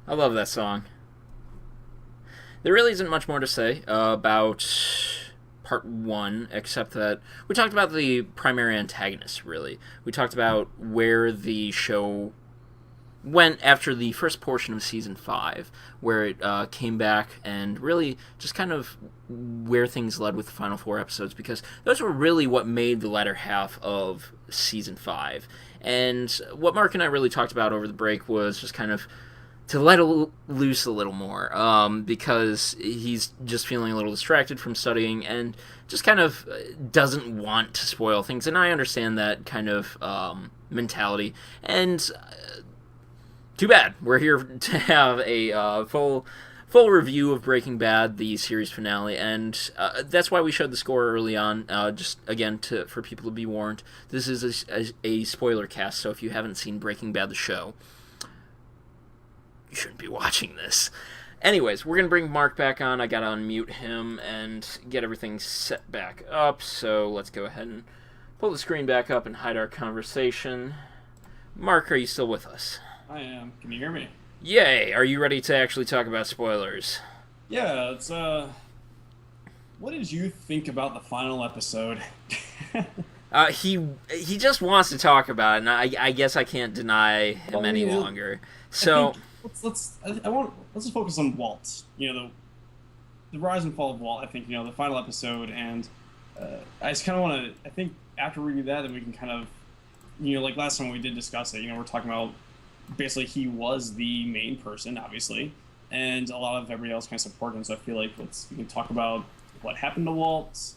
I love that song. There really isn't much more to say about part one, except that we talked about the primary antagonist, really. We talked about where the show went after the first portion of season 5, where it came back and really just kind of where things led with the final 4 episodes, because those were really what made the latter half of season 5. And what Mark and I really talked about over the break was just kind of to let loose a little more, because he's just feeling a little distracted from studying and just kind of doesn't want to spoil things. And I understand that kind of mentality. And too bad. We're here to have a full review of Breaking Bad, the series finale, and that's why we showed the score early on. Just again, for people to be warned, this is a spoiler cast. So if you haven't seen Breaking Bad the show, you shouldn't be watching this. Anyways, we're gonna bring Mark back on. I gotta unmute him and get everything set back up. So let's go ahead and pull the screen back up and hide our conversation. Mark, are you still with us? I am. Can you hear me? Yay! Are you ready to actually talk about spoilers? Yeah, it's what did you think about the final episode? He just wants to talk about it, and I guess I can't deny him any longer. So let's just focus on Walt. You know, the rise and fall of Walt. I think, the final episode, and I just kind of want to. I think after we do that, then we can kind of, like last time we did discuss it. We're talking about basically he was the main person, obviously, and a lot of everybody else kind of supported him. So I feel like we can talk about what happened to Walt,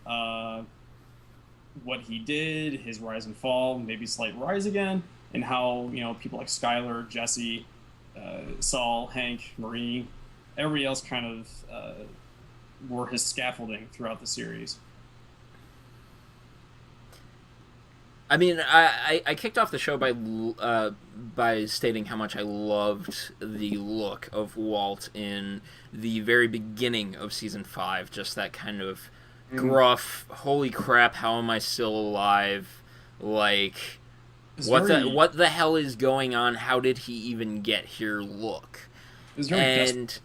what he did, his rise and fall, maybe slight rise again, and how people like Skylar, Jesse, Saul, Hank, Marie, everybody else kind of were his scaffolding throughout the series. I mean, I kicked off the show by stating how much I loved the look of Walt in the very beginning of season 5. Just that kind of gruff, holy crap, how am I still alive? Like, what the hell is going on? How did he even get here? Look, and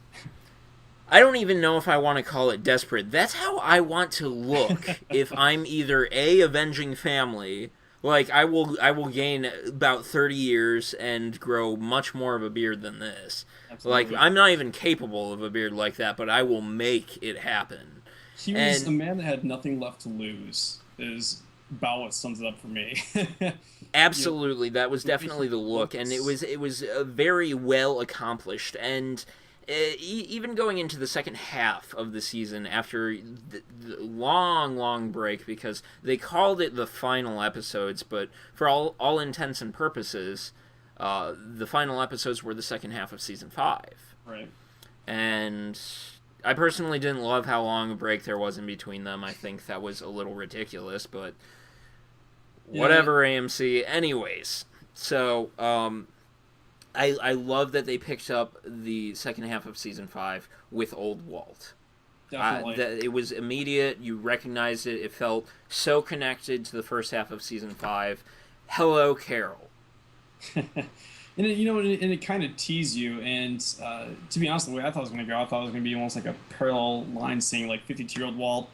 I don't even know if I want to call it desperate. That's how I want to look if I'm either avenging family. Like, I will gain about 30 years and grow much more of a beard than this. Absolutely. Like, I'm not even capable of a beard like that, but I will make it happen. He was a man that had nothing left to lose, is about what sums it up for me. Absolutely, that was definitely the look, and it was very well accomplished, and even going into the second half of the season after the long break, because they called it the final episodes, but for all intents and purposes, the final episodes were the second half of season 5. Right. And I personally didn't love how long a break there was in between them. I think that was a little ridiculous, but whatever, AMC. Anyways, so I love that they picked up the second half of season 5 with old Walt. Definitely. It was immediate. You recognized it. It felt so connected to the first half of season 5. Hello, Carol. And it kind of teased you. And to be honest, the way I thought it was going to go, I thought it was going to be almost like a parallel line, seeing like 52-year-old Walt,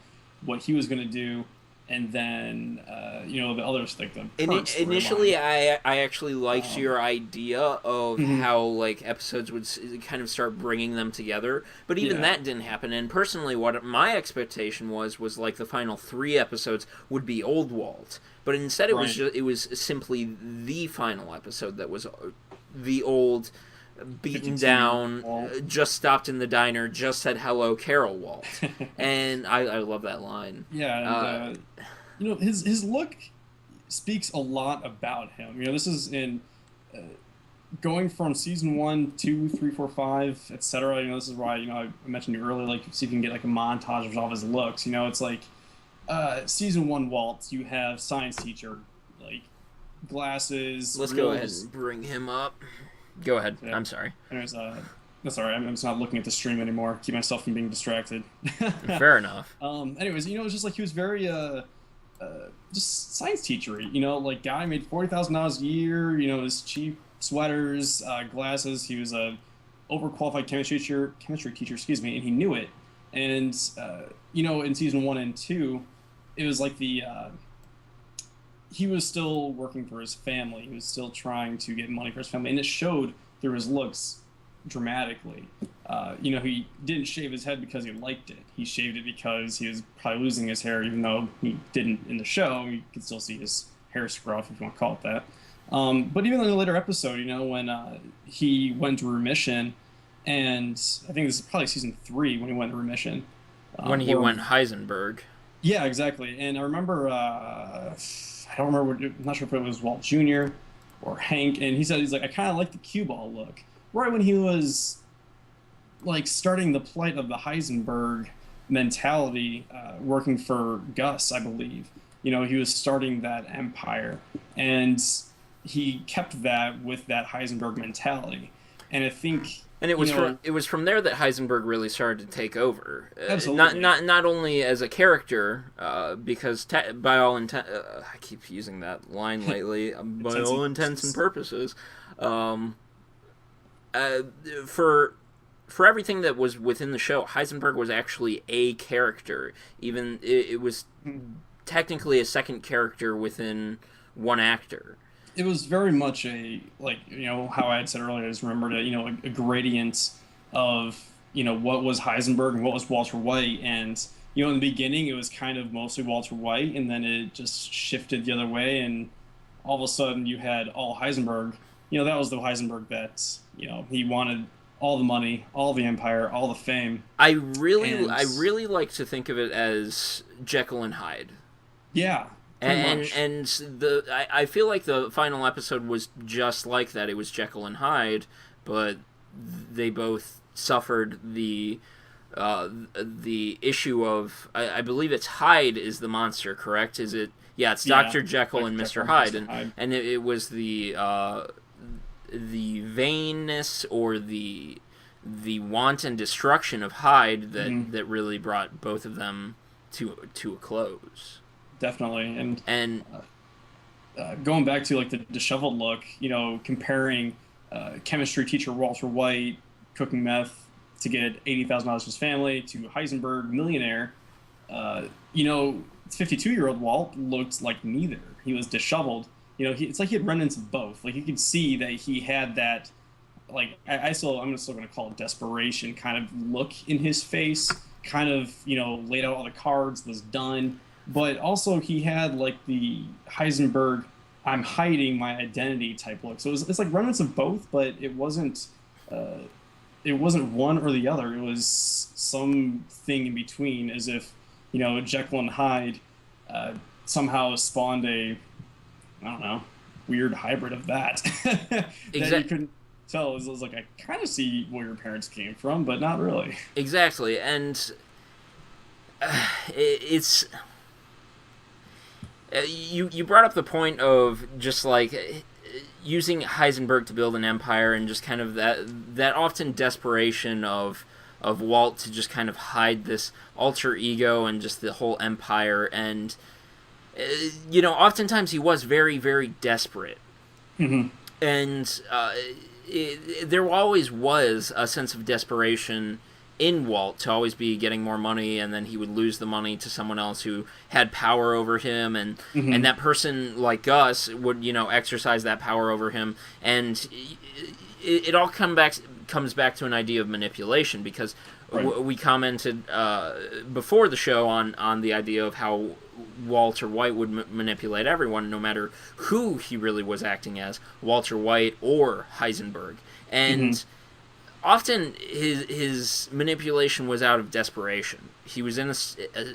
what he was going to do. And then, the others, like the initially, I actually liked your idea of how like episodes would kind of start bringing them together, but even that didn't happen. And personally, what my expectation was like the final 3 episodes would be old Walt, but instead it was simply the final episode that was the old, beaten down, just stopped in the diner, just said hello, Carol Walt. And I love that line. Yeah, and his look speaks a lot about him. This is in going from season 1, 2, 3, 4, 5, etc. This is why I mentioned you earlier, like, see if you can get like a montage of all his looks. It's like season 1 Walt, you have science teacher, like glasses. Let's go ahead and bring him up. Go ahead. Yeah. I'm sorry. Anyways, that's all right. I'm just not looking at the stream anymore. Keep myself from being distracted. Fair enough. Anyways, it's just like he was very just science teachery. Like guy made $40,000 a year. His cheap sweaters, glasses. He was a overqualified chemistry teacher, excuse me, and he knew it. And in season 1 and 2, it was like he was still working for his family. He was still trying to get money for his family, and it showed through his looks dramatically. He didn't shave his head because he liked it. He shaved it because he was probably losing his hair, even though he didn't in the show. You could still see his hair scruff, if you want to call it that. But even in the later episode, when he went to remission, and I think this is probably season 3 when he went to remission. When he went Heisenberg. Yeah, exactly. And I remember, I don't remember, I'm not sure if it was Walt Jr. or Hank, and he's like, I kind of like the cue ball look. Right when he was like starting the plight of the Heisenberg mentality, working for Gus, I believe. He was starting that empire, and he kept that with that Heisenberg mentality. And I think, and it was from there that Heisenberg really started to take over. Absolutely. Not only as a character, because by all intent, I keep using that line lately. By all intents and purposes, for everything that was within the show, Heisenberg was actually a character. Even it was technically a second character within one actor. It was very much how I had said earlier, I just remembered a gradient of what was Heisenberg and what was Walter White. And in the beginning it was kind of mostly Walter White, and then it just shifted the other way, and all of a sudden you had all Heisenberg. That was the Heisenberg that he wanted all the money, all the empire, all the fame. I really like to think of it as Jekyll and Hyde. Yeah. I feel like the final episode was just like that. It was Jekyll and Hyde, but they both suffered the issue of, I believe it's Hyde is the monster, correct? Is it? Yeah, it's Dr. Jekyll and Mr. Hyde, and it was the vainness or the wanton destruction of Hyde that really brought both of them to a close. Definitely. And going back to the disheveled look, comparing chemistry teacher Walter White cooking meth to get $80,000 for his family to Heisenberg millionaire, 52-year-old Walt looked like neither. He was disheveled. It's like he had run into both. Like you could see that he had that, I'm still going to call it desperation kind of look in his face, kind of, laid out all the cards, was done. But also he had the Heisenberg, I'm hiding my identity type look. So it's like remnants of both, but it wasn't one or the other. It was something in between, as if Jekyll and Hyde somehow spawned a, I don't know, weird hybrid of that. That you couldn't tell. It was like, I kind of see where your parents came from, but not really. Exactly, and it's. You brought up the point of just using Heisenberg to build an empire, and just kind of that often desperation of Walt to just kind of hide this alter ego and just the whole empire, and oftentimes he was very, very desperate. Mm-hmm. And there always was a sense of desperation in Walt to always be getting more money, and then he would lose the money to someone else who had power over him, and and that person like Gus would exercise that power over him, and it all comes back to an idea of manipulation, because we commented before the show on the idea of how Walter White would manipulate everyone, no matter who he really was acting as, Walter White or Heisenberg, and often his manipulation was out of desperation. He was in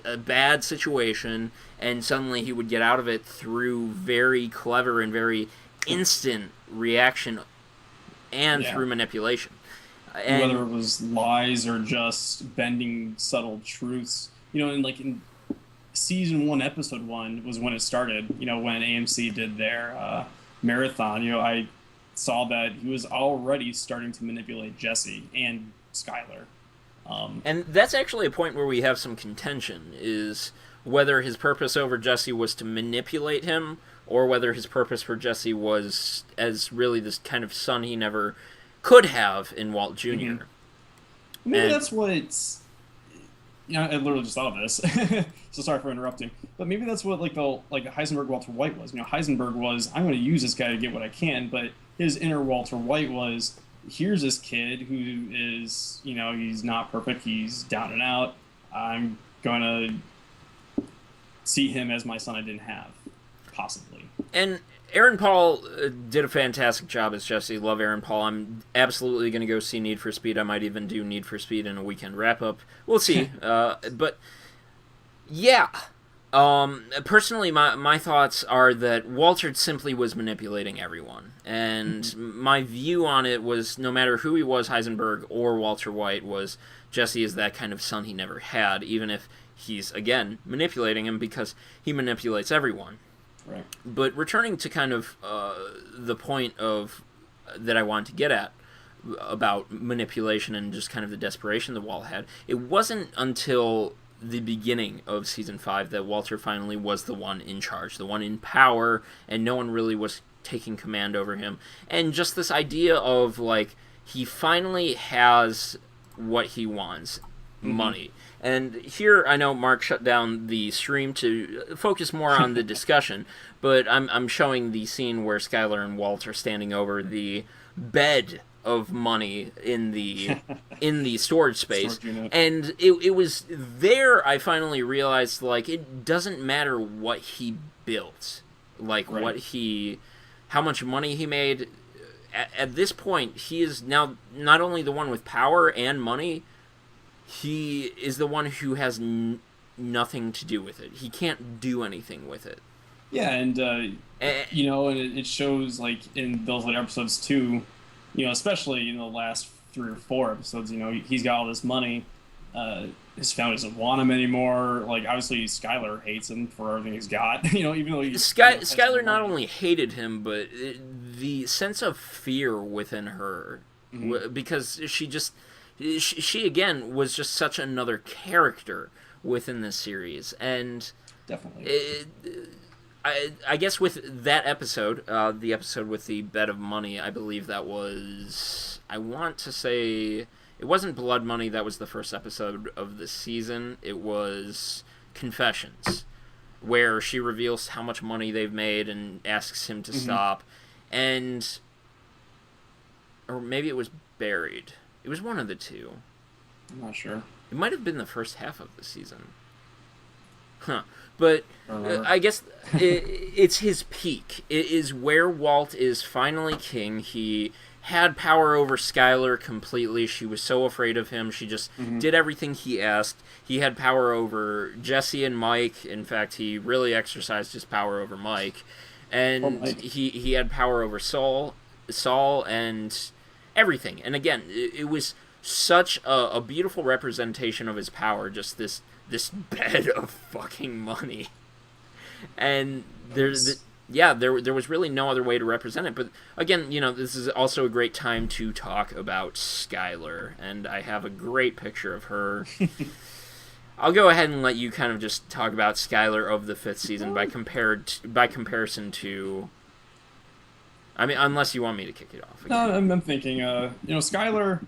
a bad situation, and suddenly he would get out of it through very clever and very instant reaction, and through manipulation. And whether it was lies or just bending subtle truths, in season 1, episode 1 was when it started. When AMC did their marathon, I saw that he was already starting to manipulate Jesse and Skyler. And that's actually a point where we have some contention, is whether his purpose over Jesse was to manipulate him, or whether his purpose for Jesse was as really this kind of son he never could have in Walt junior Mm-hmm. Maybe And that's what it's. I literally just thought of this. So sorry for interrupting. But maybe that's what like Heisenberg Walter White was. Heisenberg was, I'm going to use this guy to get what I can, but his inner Walter White was, here's this kid who is, he's not perfect, he's down and out. I'm going to see him as my son I didn't have, possibly. And Aaron Paul did a fantastic job as Jesse. Love Aaron Paul. I'm absolutely going to go see Need for Speed. I might even do Need for Speed in a weekend wrap-up. We'll see. But, yeah. Personally, my thoughts are that Walter simply was manipulating everyone. And my view on it was, no matter who he was, Heisenberg or Walter White, was Jesse is that kind of son he never had, even if he's, again, manipulating him because he manipulates everyone. Right. But returning to kind of the point of that I wanted to get at about manipulation and just kind of the desperation that Walt had, it wasn't until the beginning of season 5 that Walter finally was the one in charge, the one in power, and no one really was taking command over him. And just this idea of, like, he finally has what he wants, money. And here, I know Mark shut down the stream to focus more on the discussion, but I'm showing the scene where Skylar and Walt are standing over the bed of money in the storage space. And it was there I finally realized, like, it doesn't matter what he built, like, right. How much money he made. At this point, he is now not only the one with power and money, he is the one who has nothing to do with it. He can't do anything with it. Yeah, and and it shows, like, in those later episodes too. Especially in the last 3 or 4 episodes. He's got all this money. His family doesn't want him anymore. Like, obviously, Skylar hates him for everything he's got. Even though Skylar not only hated him, but the sense of fear within her, because she again was just such another character within this series, and definitely. I guess with that episode, the episode with the bed of money, I believe that was, I want to say, it wasn't Blood Money. That was the first episode of the season. It was Confessions, where she reveals how much money they've made and asks him to stop, and, or maybe it was Buried. It was one of the two. I'm not sure. It might have been the first half of the season. Huh. But I guess it's his peak. It is where Walt is finally king. He had power over Skylar completely. She was so afraid of him. She just did everything he asked. He had power over Jesse and Mike. In fact, he really exercised his power over Mike. And he had power over Saul and everything. And again, it was such a beautiful representation of his power, just this bed of fucking money. And there was really no other way to represent it. But again, this is also a great time to talk about Skylar, and I have a great picture of her. I'll go ahead and let you kind of just talk about Skylar of the 5th season by comparison to, I mean, unless you want me to kick it off again. No, I'm thinking, Skylar,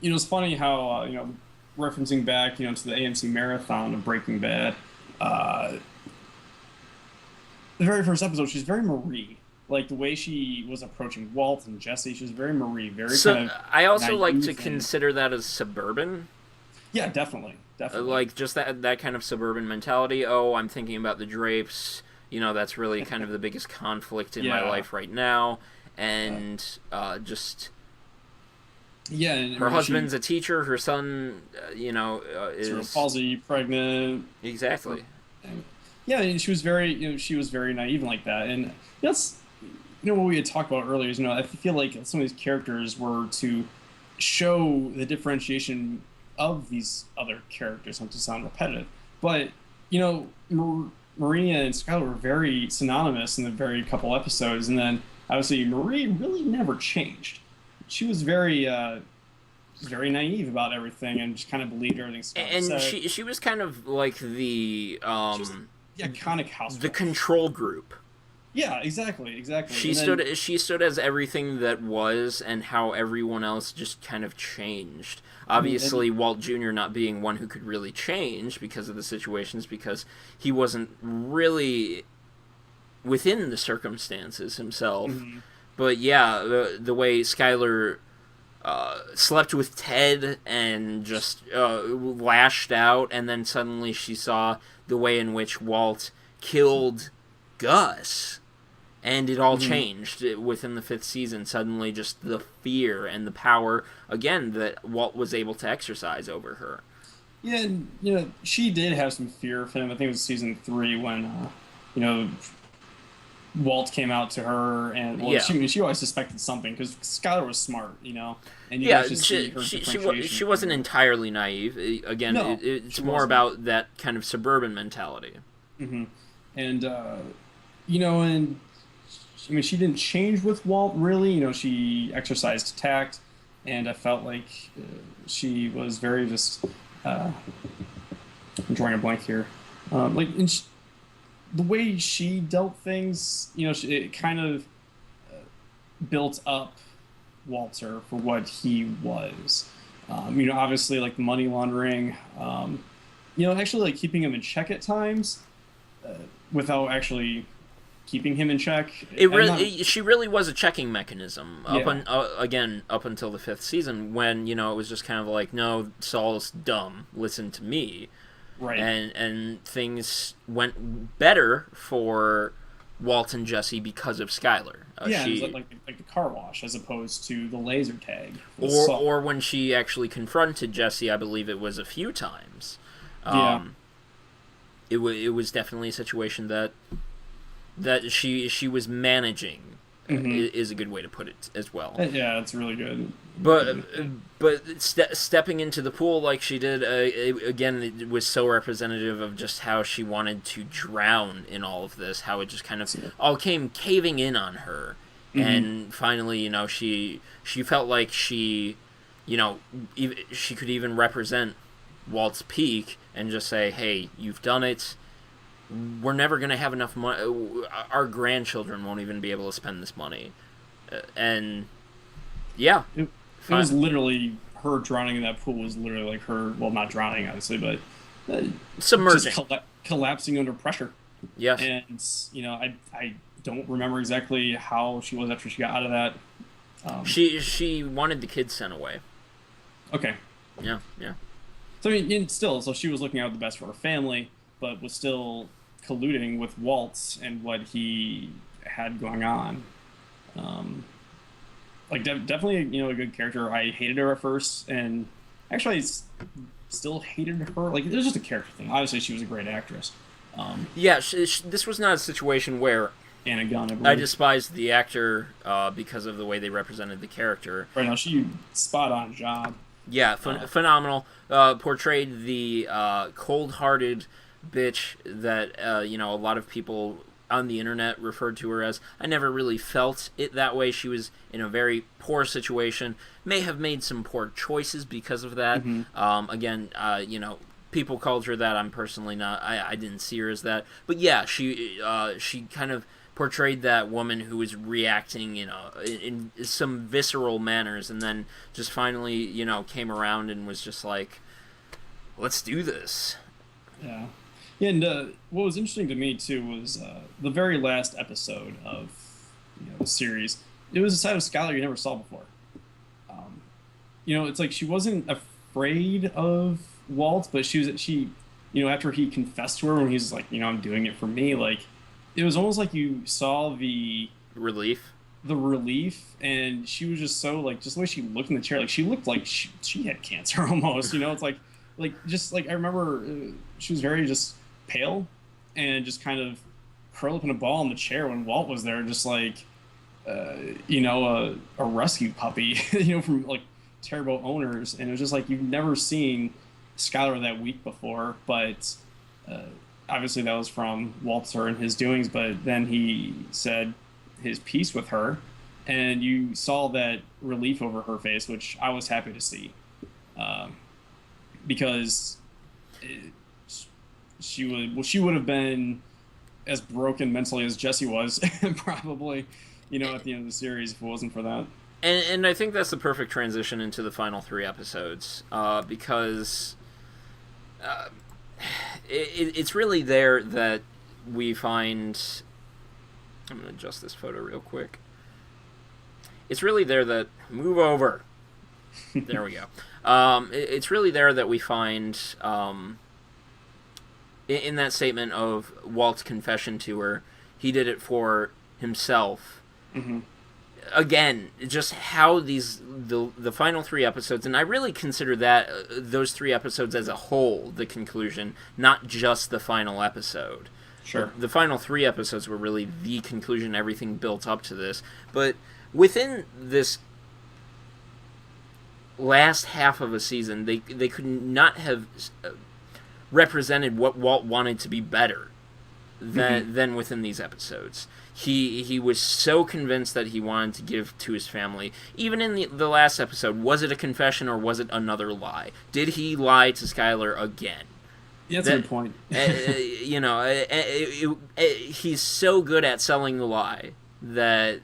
it's funny how, referencing back, to the AMC marathon of Breaking Bad, the very first episode, she's very Marie. Like, the way she was approaching Walt and Jesse, she was very Marie, very kind of I also like to consider that as suburban. Yeah, definitely. Like, just that kind of suburban mentality. Oh, I'm thinking about the drapes. That's really kind of the biggest conflict in my life right now. And just... Yeah, and her husband's a teacher. Her son, is cerebral palsy, pregnant. Exactly. Yeah, and she was very, naive like that. And that's, what we had talked about earlier. Is, I feel like some of these characters were to show the differentiation of these other characters, not to sound repetitive. But Maria and Skylar were very synonymous in the very couple episodes, and then obviously Marie really never changed. She was very naive about everything and just kind of believed everything. And she was kind of like the iconic house. The control group. Yeah, exactly. She And then stood as everything that was, and how everyone else just kind of changed. and Obviously, Walt Jr. not being one who could really change because of the situations, because he wasn't really within the circumstances himself. mhm. But yeah, the way Skylar slept with Ted and just lashed out, and then suddenly she saw the way in which Walt killed Gus, and it all Mhm. changed within the fifth season. Suddenly, just the fear and the power again that Walt was able to exercise over her. Yeah, and she did have some fear of him. I think it was season 3 when you know Walt came out to her, and well, Yeah, she always suspected something because Skylar was smart, and you could yeah. actually see her She differentiation wasn't from her. entirely naive. Again, No, it's she more wasn't. about that kind of suburban mentality. Hmm. And and I mean, she didn't change with Walt really. She exercised tact, and I felt like she was very just. I'm drawing a blank here. The way she dealt things, it kind of built up Walter for what he was. Obviously, like the money laundering. Actually, like keeping him in check at times, uh, without actually keeping him in check. I'm not. She really was a checking mechanism Yeah. again up until the fifth season, when it was just kind of like, no, Saul's dumb, listen to me. Right. And things went better for Walt and Jesse because of Skylar. Yeah, it was She like the car wash as opposed to the laser tag with or Saul. or when she actually confronted Jesse, I believe it was a few times. Yeah. Um, it was definitely a situation that she was managing, Hmm. is a good way to put it as well. Yeah, it's really good. But stepping into the pool like she did, again, it was so representative of just how she wanted to drown in all of this. How it just kind of all came caving in on her, Hmm. and finally, she felt like she could even represent Walt's peak and just say, "Hey, you've done it. We're never gonna have enough money. Our grandchildren won't even be able to spend this money." And yeah, It was literally her drowning in that pool was literally like her, well, not drowning obviously, but uh, just submerging. collapsing under pressure. Yes. And I don't remember exactly how she was after she got out of that. She wanted the kids sent away. Okay. Yeah, yeah. So I mean, still, so she was looking out the best for her family, but was still colluding with Waltz and what he had going on. Um, definitely, a good character. I hated her at first, and actually, still hated her. Like it was just a character thing. Obviously, she was a great actress. Yeah, this was not a situation where Anna Gunn, I I believe. despised the actor because of the way they represented the character. Right now, she spot on job. Yeah, Uh, phenomenal. Portrayed the cold-hearted bitch that a lot of people on the internet referred to her as. I never really felt it that way. She was in a very poor situation. May have made some poor choices because of that. mhm. Again, people called her that. I'm personally not. I didn't see her as that. But yeah, she kind of portrayed that woman who was reacting, in some visceral manners, and then just finally, came around and was just like, "Let's do this." Yeah. Yeah, and what was interesting to me too was the very last episode of the series. It was a side of Skylar you never saw before. Um, it's like she wasn't afraid of Walt, but after he confessed to her when he's like, I'm doing it for me. Like, it was almost like you saw Relief. the relief, and she was just so like just the way she looked in the chair, like she looked like she had cancer almost. It's like just like I remember she was very just pale and just kind of curled up in a ball in the chair when Walt was there, just like a rescue puppy, from like terrible owners, and it was just like you've never seen Skylar that weak before, but uh, obviously that was from Walter and his doings. But then he said his piece with her, and you saw that relief over her face, which I was happy to see, um, because it, she would have been as broken mentally as Jesse was, probably, at the end of the series if it wasn't for that. And I think that's the perfect transition into the final 3 episodes, because it's really there that we find. I'm going to adjust this photo real quick. It's really there that... Move over. There we go. It's really there that we find, in that statement of Walt's confession to her, he did it for himself. Mm-hmm. Again, just how the final 3 episodes, and I really consider that those 3 episodes as a whole the conclusion, not just the final episode. Sure. The final 3 episodes were really the conclusion, everything built up to this. But within this last half of a season, they could not have represented what Walt wanted to be better than within these episodes. He was so convinced that he wanted to give to his family. Even in the last episode, was it a confession or was it another lie? Did he lie to Skylar again? Yeah, that's a good point. He's so good at selling the lie that...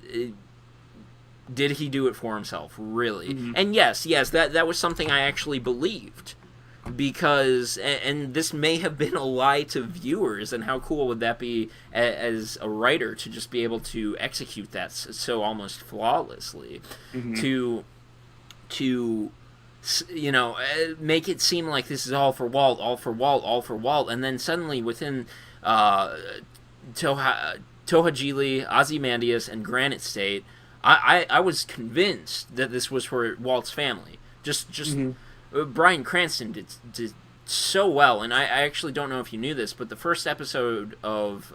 did he do it for himself, really? Mm-hmm. And yes, that was something I actually believed. Because, and this may have been a lie to viewers, and how cool would that be as a writer to just be able to execute that so almost flawlessly, mm-hmm. to make it seem like this is all for Walt, and then suddenly within Tohajili, Ozymandias, and Granite State, I was convinced that this was for Walt's family. Just. Mm-hmm. Bryan Cranston did so well, and I actually don't know if you knew this, but the first episode of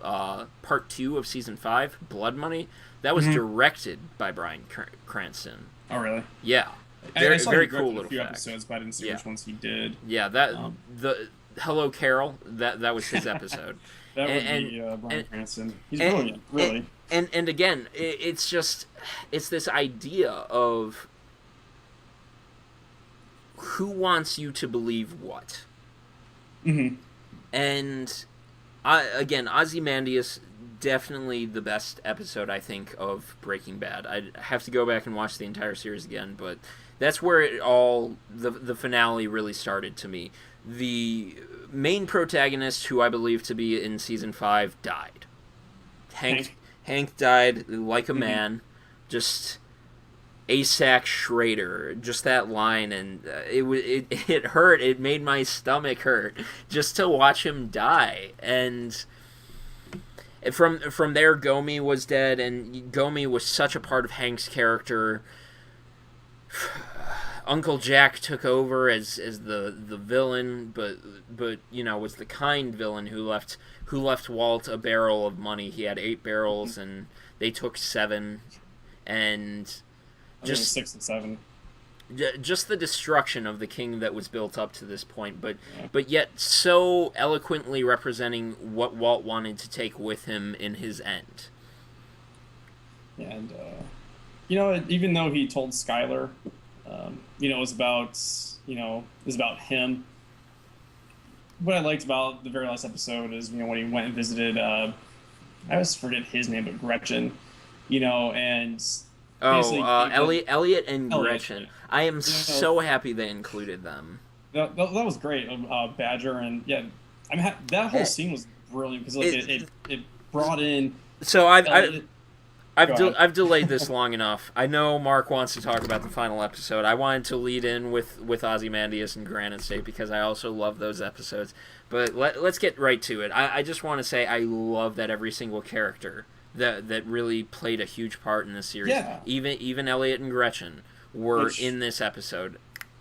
Part 2 of Season 5, Blood Money, that was mm-hmm. directed by Bryan Cranston. Oh, really? Yeah. I saw very cool little a few fact. Episodes, but I didn't see which ones he did. Yeah, the Hello Carol, that was his episode. That would be Bryan Cranston. He's brilliant, really. And again, it's this idea of... who wants you to believe what? Mm-hmm. And again, Ozymandias, definitely the best episode, I think, of Breaking Bad. I have to go back and watch the entire series again, but that's where it all, the finale really started to me. The main protagonist, who I believe to be in Season 5, died. Hank died like a man, just... Asac Schrader, just that line, and it hurt. It made my stomach hurt just to watch him die. And from there, Gomi was dead, and Gomi was such a part of Hank's character. Uncle Jack took over as the villain, but was the kind villain who left Walt a barrel of money. He had 8 barrels, and they took 7, and. Just 6 and 7. Just the destruction of the king that was built up to this point, but yet so eloquently representing what Walt wanted to take with him in his end. Yeah, and even though he told Skylar, it was about him. What I liked about the very last episode is when he went and visited. I always forget his name, but Gretchen, and. Elliot and Gretchen. I am so happy they included them. That was great. Badger and that whole scene was brilliant because it brought in. So I've delayed this long enough. I know Mark wants to talk about the final episode. I wanted to lead in with Ozymandias and Granite State because I also love those episodes. But let's get right to it. I just want to say I love that every single character that really played a huge part in this series. Yeah. Even Elliot and Gretchen were in this episode.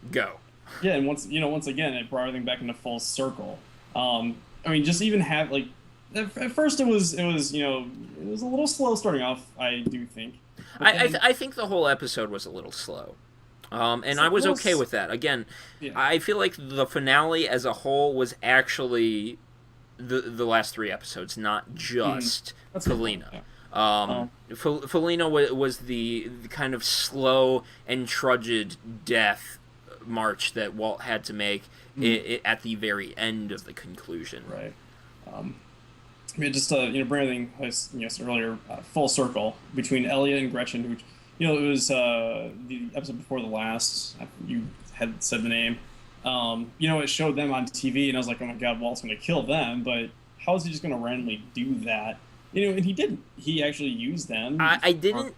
Go. Yeah, and once again, it brought everything back into full circle. Just even have at first it was a little slow starting off. I do think. I think the whole episode was a little slow. And I was okay with that. Again, yeah. I feel like the finale as a whole was actually the last 3 episodes, not just Felina. Yeah. Felina was the kind of slow and trudged death march that Walt had to make at the very end of the conclusion. Right. I mean, just to bring everything as said earlier full circle between Elliot and Gretchen, which it was the episode before the last. You had said the name. It showed them on TV, and I was like, oh my god, Walt's going to kill them. But how is he just going to randomly do that? And he didn't. He actually used them. I didn't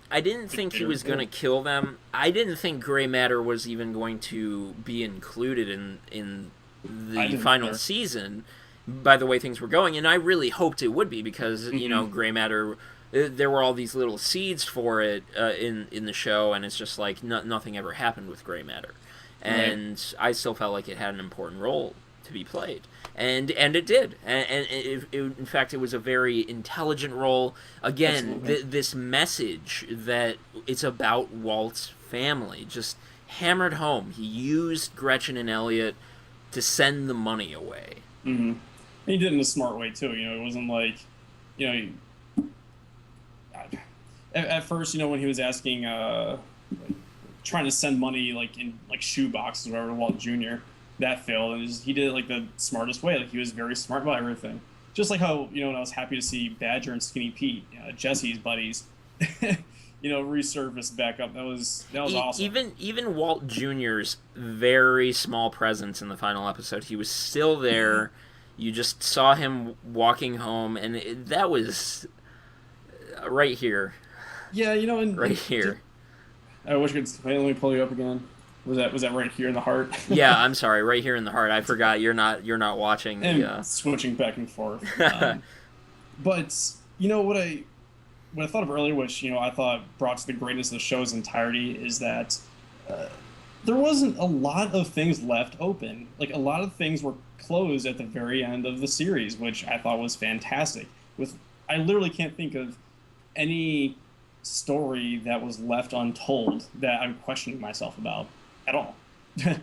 think he was going to kill them. I didn't think gray matter was even going to be included in the final season. By the way things were going, and I really hoped it would be because gray matter. There were all these little seeds for it in the show, and it's just like nothing ever happened with gray matter, and I still felt like it had an important role to be played, and it did, and in fact it was a very intelligent role. Again, this message that it's about Walt's family just hammered home. He used Gretchen and Elliot to send the money away. Mm-hmm. He did it in a smart way too. It wasn't like, at first, when he was asking, trying to send money like in like shoe boxes or whatever to Walt Jr., that failed, and he did it like the smartest way. Like he was very smart about everything. Just like how I was happy to see Badger and Skinny Pete, Jesse's buddies, resurface back up. That was awesome. Even Walt Jr.'s very small presence in the final episode, he was still there. You just saw him walking home, and that was right here. Yeah, and right here. I wish I could. Let me pull you up again. Was that right here in the heart? Yeah, I'm sorry, right here in the heart. I forgot you're not watching. And switching back and forth. But what I thought of earlier, which I thought brought to the greatness of the show's entirety, is that there wasn't a lot of things left open. Like a lot of things were closed at the very end of the series, which I thought was fantastic. I literally can't think of any story that was left untold that I'm questioning myself about at all. The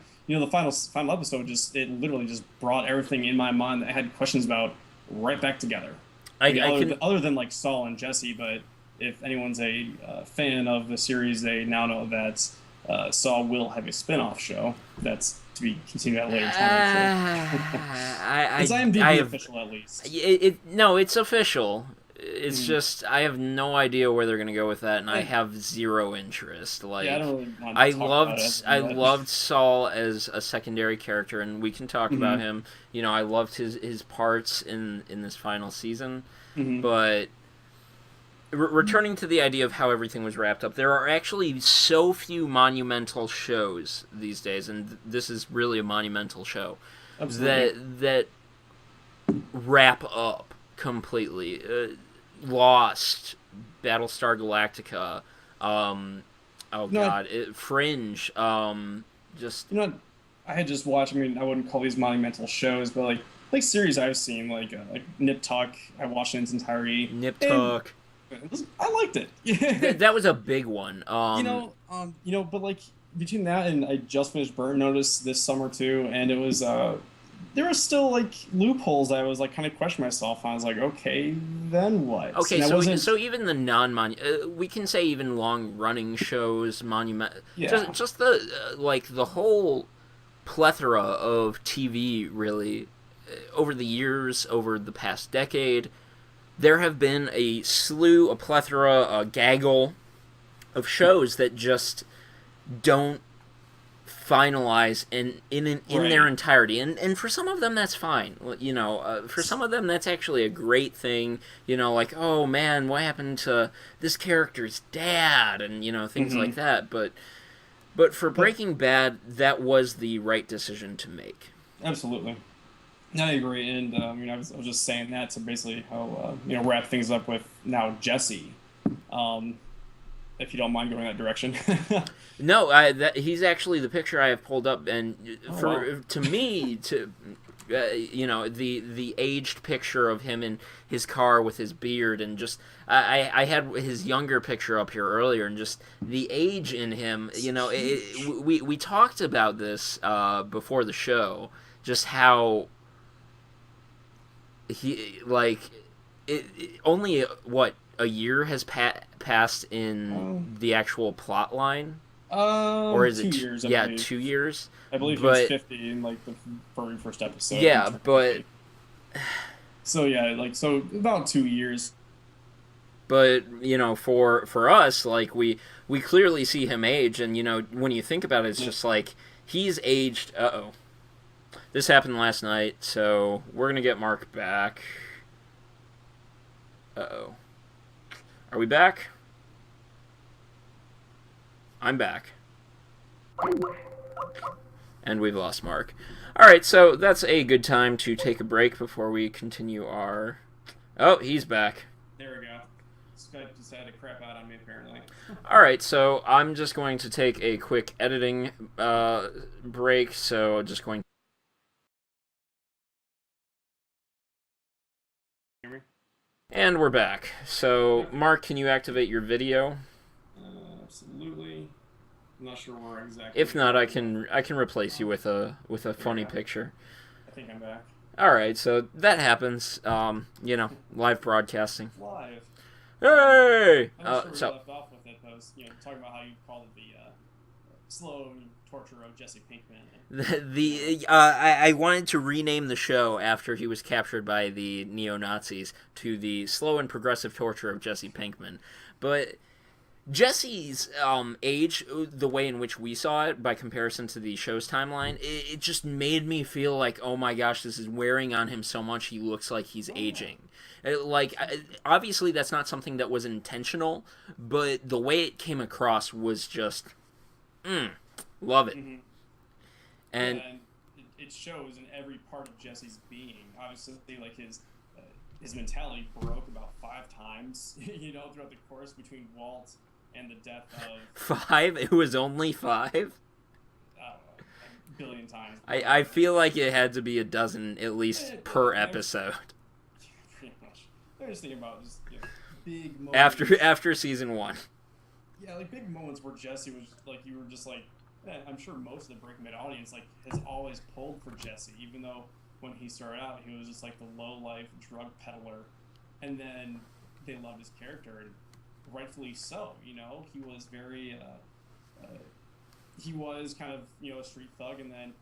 final episode it literally just brought everything in my mind that I had questions about right back together. Other than like Saul and Jesse, but if anyone's a fan of the series, they now know that Saul will have a spin-off show that's to be continued at a later time. It's IMDb official, at least. No, it's official. It's just I have no idea where they're gonna go with that, and I have zero interest. Like, I don't really want to talk about it. I loved Saul as a secondary character, and we can talk about him. I loved his parts in this final season, but. Returning to the idea of how everything was wrapped up, there are actually so few monumental shows these days, and this is really a monumental show, that wrap up completely. Lost, Battlestar Galactica, Fringe, just... I had just watched, I wouldn't call these monumental shows, but like series I've seen, like Nip Tuck, I watched in its entirety. Nip Tuck. I liked it. That was a big one. But like between that and I just finished Burnt Notice this summer too, and it was there were still like loopholes I was like kind of questioning myself on. I was like, okay, then what? Okay, so even the we can say even long running shows, just the the whole plethora of TV really over the years, over the past decade. There have been a plethora, a gaggle of shows that just don't finalize in their entirety. And for some of them, that's fine. For some of them, that's actually a great thing. Like, oh man, what happened to this character's dad? And, things like that. But for Breaking Bad, that was the right decision to make. Absolutely. I agree, and I was just saying that to basically how wrap things up with now Jesse, if you don't mind going that direction. No, he's actually the picture I have pulled up, and to me, the aged picture of him in his car with his beard, and just I had his younger picture up here earlier, and just the age in him. We talked about this before the show, just how. Only a year has passed in the actual plot line, or is 2 it years? 2 years. I believe he was 50 in the very first episode. Yeah, but So yeah, like so about 2 years. But for us, like we clearly see him age, and when you think about it, it's Yeah. just like he's aged. Uh-oh, this happened last night, so we're gonna get Mark back. Uh-oh, are we back? I'm back, and we've lost Mark. All right, so that's a good time to take a break before we continue our. Oh, he's back. There we go. Skype decided to crap out on me apparently. All right, so I'm just going to take a quick editing break. So just going. Hear me? And we're back. So, Mark, can you activate your video? Absolutely. I'm not sure where exactly. If not, I can replace you with a funny picture. I think I'm back. All right, so that happens. Live broadcasting. Live. Hey! I'm not sure So we left off with it, but I was, talking about how you called it the slow torture of Jesse Pinkman. I wanted to rename the show after he was captured by the neo-Nazis to the slow and progressive torture of Jesse Pinkman, but Jesse's age, the way in which we saw it by comparison to the show's timeline, it just made me feel like, oh my gosh, this is wearing on him so much. He looks like he's aging. Obviously, that's not something that was intentional, but the way it came across was just, love it. Mm-hmm. And it shows in every part of Jesse's being. Obviously, like his mentality broke about 5 times, throughout the course between Walt and the death of 5. It was only 5. I don't know, a billion times. I feel like it had to be a dozen at least per episode. Pretty much. I was thinking about just big moments After season 1. Yeah, like big moments where Jesse was like, you were just like, I'm sure most of the Breaking Bad audience like has always pulled for Jesse, even though when he started out he was just like the low life drug peddler, and then they loved his character, and rightfully so. He was very he was kind of a street thug, and then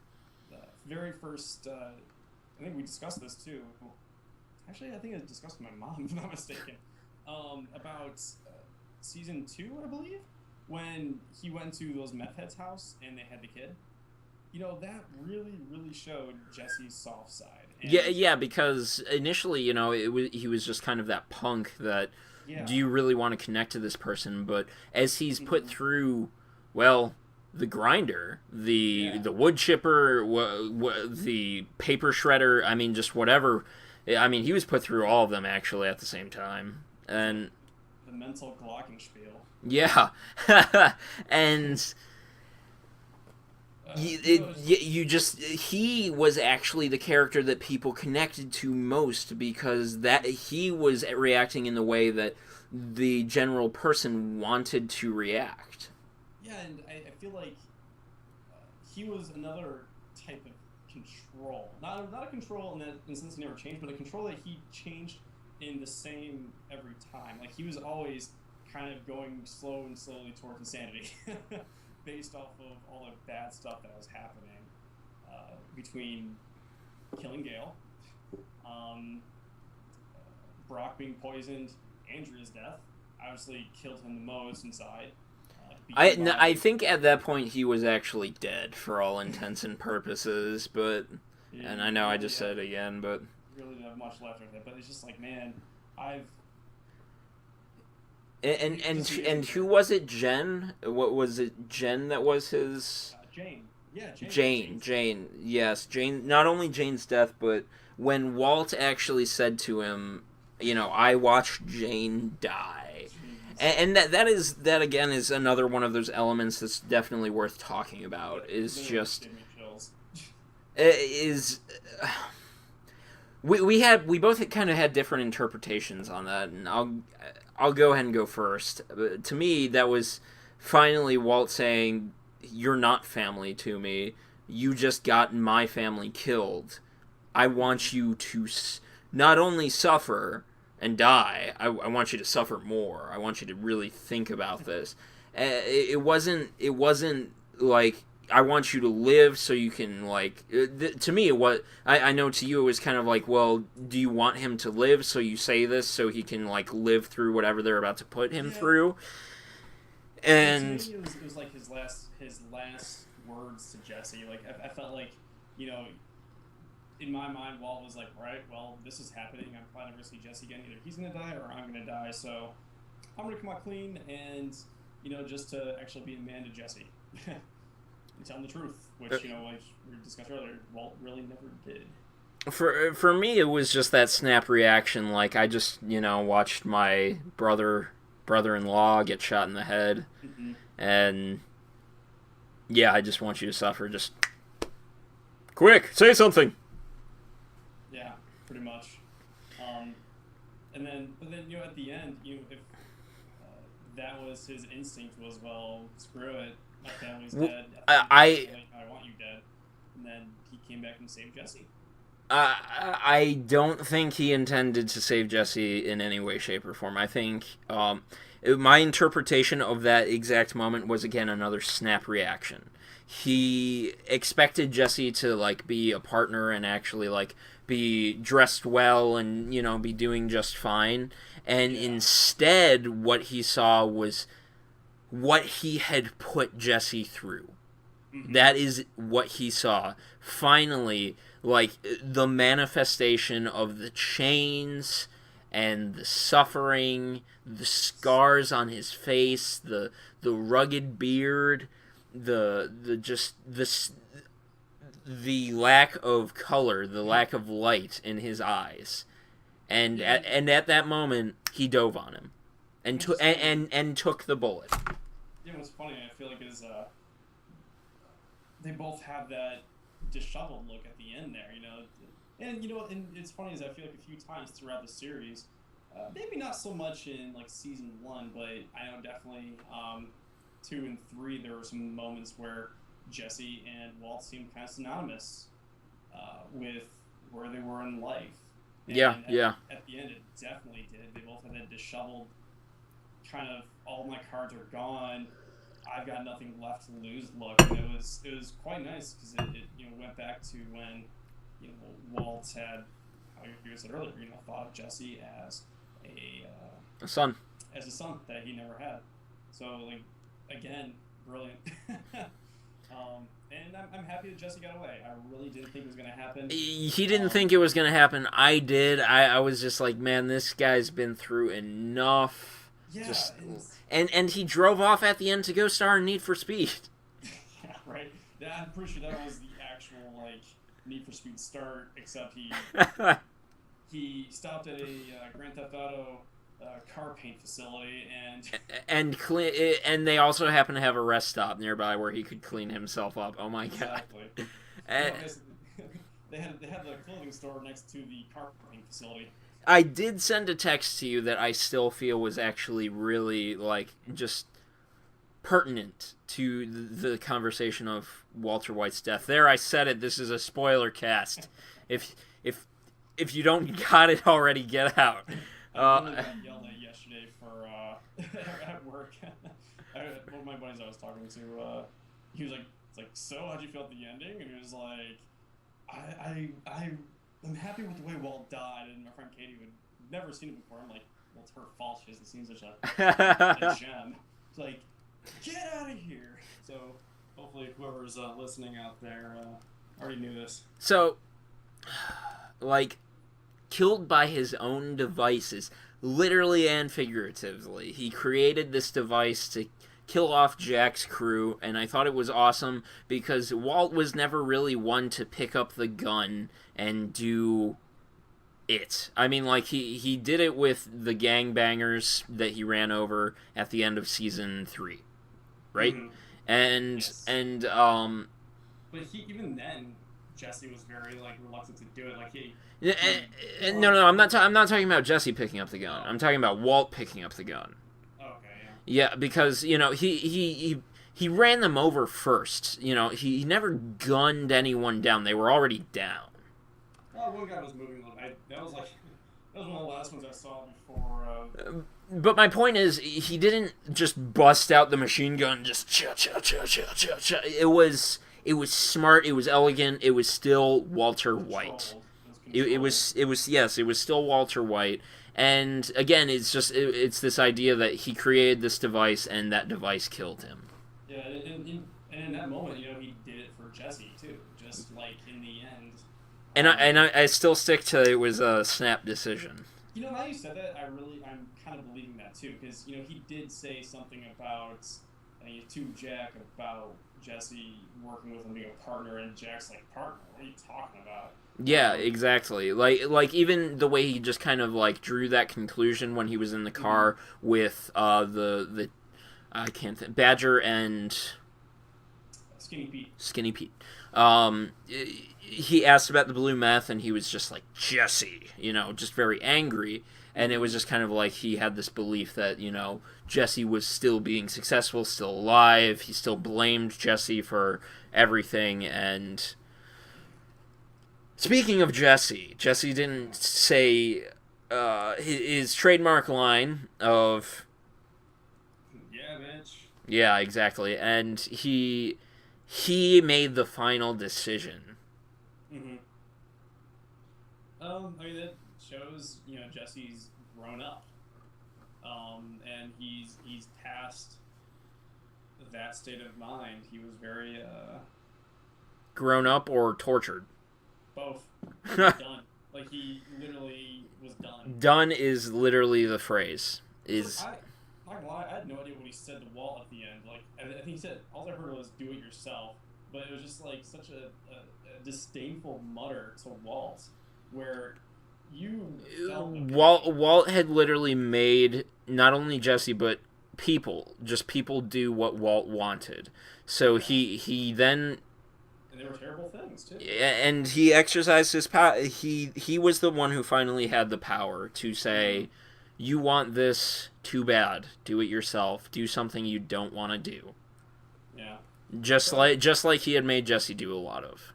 very first I think we discussed this too. Actually, I think I discussed with my mom, if I'm not mistaken, about season 2, I believe, when he went to those meth heads' house and they had the kid. That really, really showed Jesse's soft side. And Yeah, because initially, he was just kind of that punk that, do you really want to connect to this person? But as he's put through, well, the grinder, the wood chipper, the paper shredder, I mean, just whatever. I mean, he was put through all of them, actually, at the same time. And the mental glockenspiel. Yeah. And he was actually the character that people connected to most, because that he was reacting in the way that the general person wanted to react. Yeah, and I feel like he was another type of control. Not a control in the sense he never changed, but a control that he changed in the same every time. Like, he was always kind of going slowly towards insanity based off of all the bad stuff that was happening between killing Gale, Brock being poisoned, Andrea's death obviously killed him the most inside. I think at that point he was actually dead for all intents and purposes, but and I know I just said it again, but really didn't have much left of it. But it's just like, man, And who was it? Jen? What was it? Jen that was his. Jane. Yeah, Jane. Yes, Jane. Not only Jane's death, but when Walt actually said to him, I watched Jane die. And that again is another one of those elements that's definitely worth talking about. We both kind of had different interpretations on that, and I'll go ahead and go first. To me, that was finally Walt saying, "You're not family to me. You just got my family killed. I want you to not only suffer and die, I want you to suffer more. I want you to really think about this." It wasn't like I want you to live so you can, like, to me, I know to you it was kind of like, well, do you want him to live, so you say this so he can, like, live through whatever they're about to put him through? And to me, it was like his last words to Jesse. Like I felt like, in my mind, Walt was like, right, well, this is happening. I'm probably never gonna see Jesse again. Either he's gonna die or I'm gonna die. So I'm gonna come out clean and just to actually be a man to Jesse and tell him the truth, which like we discussed earlier, Walt really never did. For me, it was just that snap reaction. Like, I just watched my brother-in-law get shot in the head, and yeah, I just want you to suffer. Just quick, say something. Yeah, pretty much. But then at the end, if that was his instinct, was, well, screw it, my family's dead. I want you dead, and then he came back and saved Jesse. I don't think he intended to save Jesse in any way, shape, or form. I think my interpretation of that exact moment was, again, another snap reaction. He expected Jesse to, like, be a partner and actually, like, be dressed well and, be doing just fine. And instead, what he saw was what he had put Jesse through. Mm-hmm. That is what he saw. Finally, like, the manifestation of the chains and the suffering, the scars on his face, the rugged beard, the lack of color, the lack of light in his eyes, and at that moment he dove on him, and took the bullet. Yeah, what's funny, I feel like is they both have that disheveled look at the end there, and and it's funny is I feel like a few times throughout the series, maybe not so much in like season 1, but I know definitely 2 and 3 there were some moments where Jesse and Walt seemed kind of synonymous with where they were in life. And at the end, it definitely did. They both had that disheveled kind of, all my cards are gone, I've got nothing left to lose look. And it was quite nice because it went back to when Walt had, how you said earlier, thought of Jesse as a son, that he never had. So, like, again, brilliant. And I'm happy that Jesse got away. I really didn't think it was going to happen. He didn't think it was going to happen. I did. I was just like, man, this guy's been through enough. Yeah. And he drove off at the end to go star in Need for Speed. Yeah, right. Yeah, I'm pretty sure that was the actual, like, Need for Speed start, except he stopped at a Grand Theft Auto car paint facility and they also happen to have a rest stop nearby where he could clean himself up. Oh my god! They had the clothing store next to the car paint facility. I did send a text to you that I still feel was actually really, like, just pertinent to the conversation of Walter White's death. There, I said it. This is a spoiler cast. If you don't got it already, get out. I really got yelled at yesterday for at work. One of my buddies I was talking to, he was like, "It's like, so how'd you feel at the ending?" And he was like, I'm happy with the way Walt died." And my friend Katie had never seen it before. I'm like, "Well, it's her fault. She hasn't seen such a gem." It's like, get out of here. So hopefully whoever's listening out there already knew this. So, like, killed by his own devices, literally and figuratively. He created this device to kill off Jack's crew, and I thought it was awesome because Walt was never really one to pick up the gun and do it. I mean, like, he did it with the gangbangers that he ran over at the end of season 3, right? Mm-hmm. But even then, Jesse was very, like, reluctant to do it. Like, no, I'm not talking about Jesse picking up the gun. I'm talking about Walt picking up the gun. Okay, yeah. Yeah, because he ran them over first. He never gunned anyone down. They were already down. Well, one guy was moving. That was That was one of the last ones I saw before. But my point is, he didn't just bust out the machine gun, just cha cha cha cha cha cha. It was smart. It was elegant. It was still Walter White. It was yes. It was still Walter White. And again, it's this idea that he created this device and that device killed him. Yeah, and in that moment, he did it for Jesse too. Just like in the end. And I still stick to it was a snap decision. Now you said that, I'm kind of believing that too, because he did say something about to Jack about Jesse working with him being a partner, and Jack's like, partner? What are you talking about? Yeah, exactly. Like even the way he just kind of like drew that conclusion when he was in the car with the I can't think, Badger and Skinny Pete. He asked about the blue meth, and he was just like, Jesse, just very angry. And it was just kind of like he had this belief that, Jesse was still being successful, still alive. He still blamed Jesse for everything. And speaking of Jesse didn't say his trademark line of... Yeah, bitch. Yeah, exactly. And he made the final decision. Mm-hmm. That shows, Jesse's grown up. And he's past that state of mind. He was very, grown up or tortured? Both. Done. Like, he literally was done. Done is literally the phrase. Not gonna lie, I had no idea what he said to Walt at the end. Like, I think he said, all I heard was, do it yourself. But it was just, like, such a disdainful mutter to Walt, where you felt... Walt had literally made not only Jesse, but people do what Walt wanted. So he then... And they were terrible things, too. And he exercised his power. He was the one who finally had the power to say, you want this, too bad. Do it yourself. Do something you don't want to do. Yeah. Just like he had made Jesse do a lot of.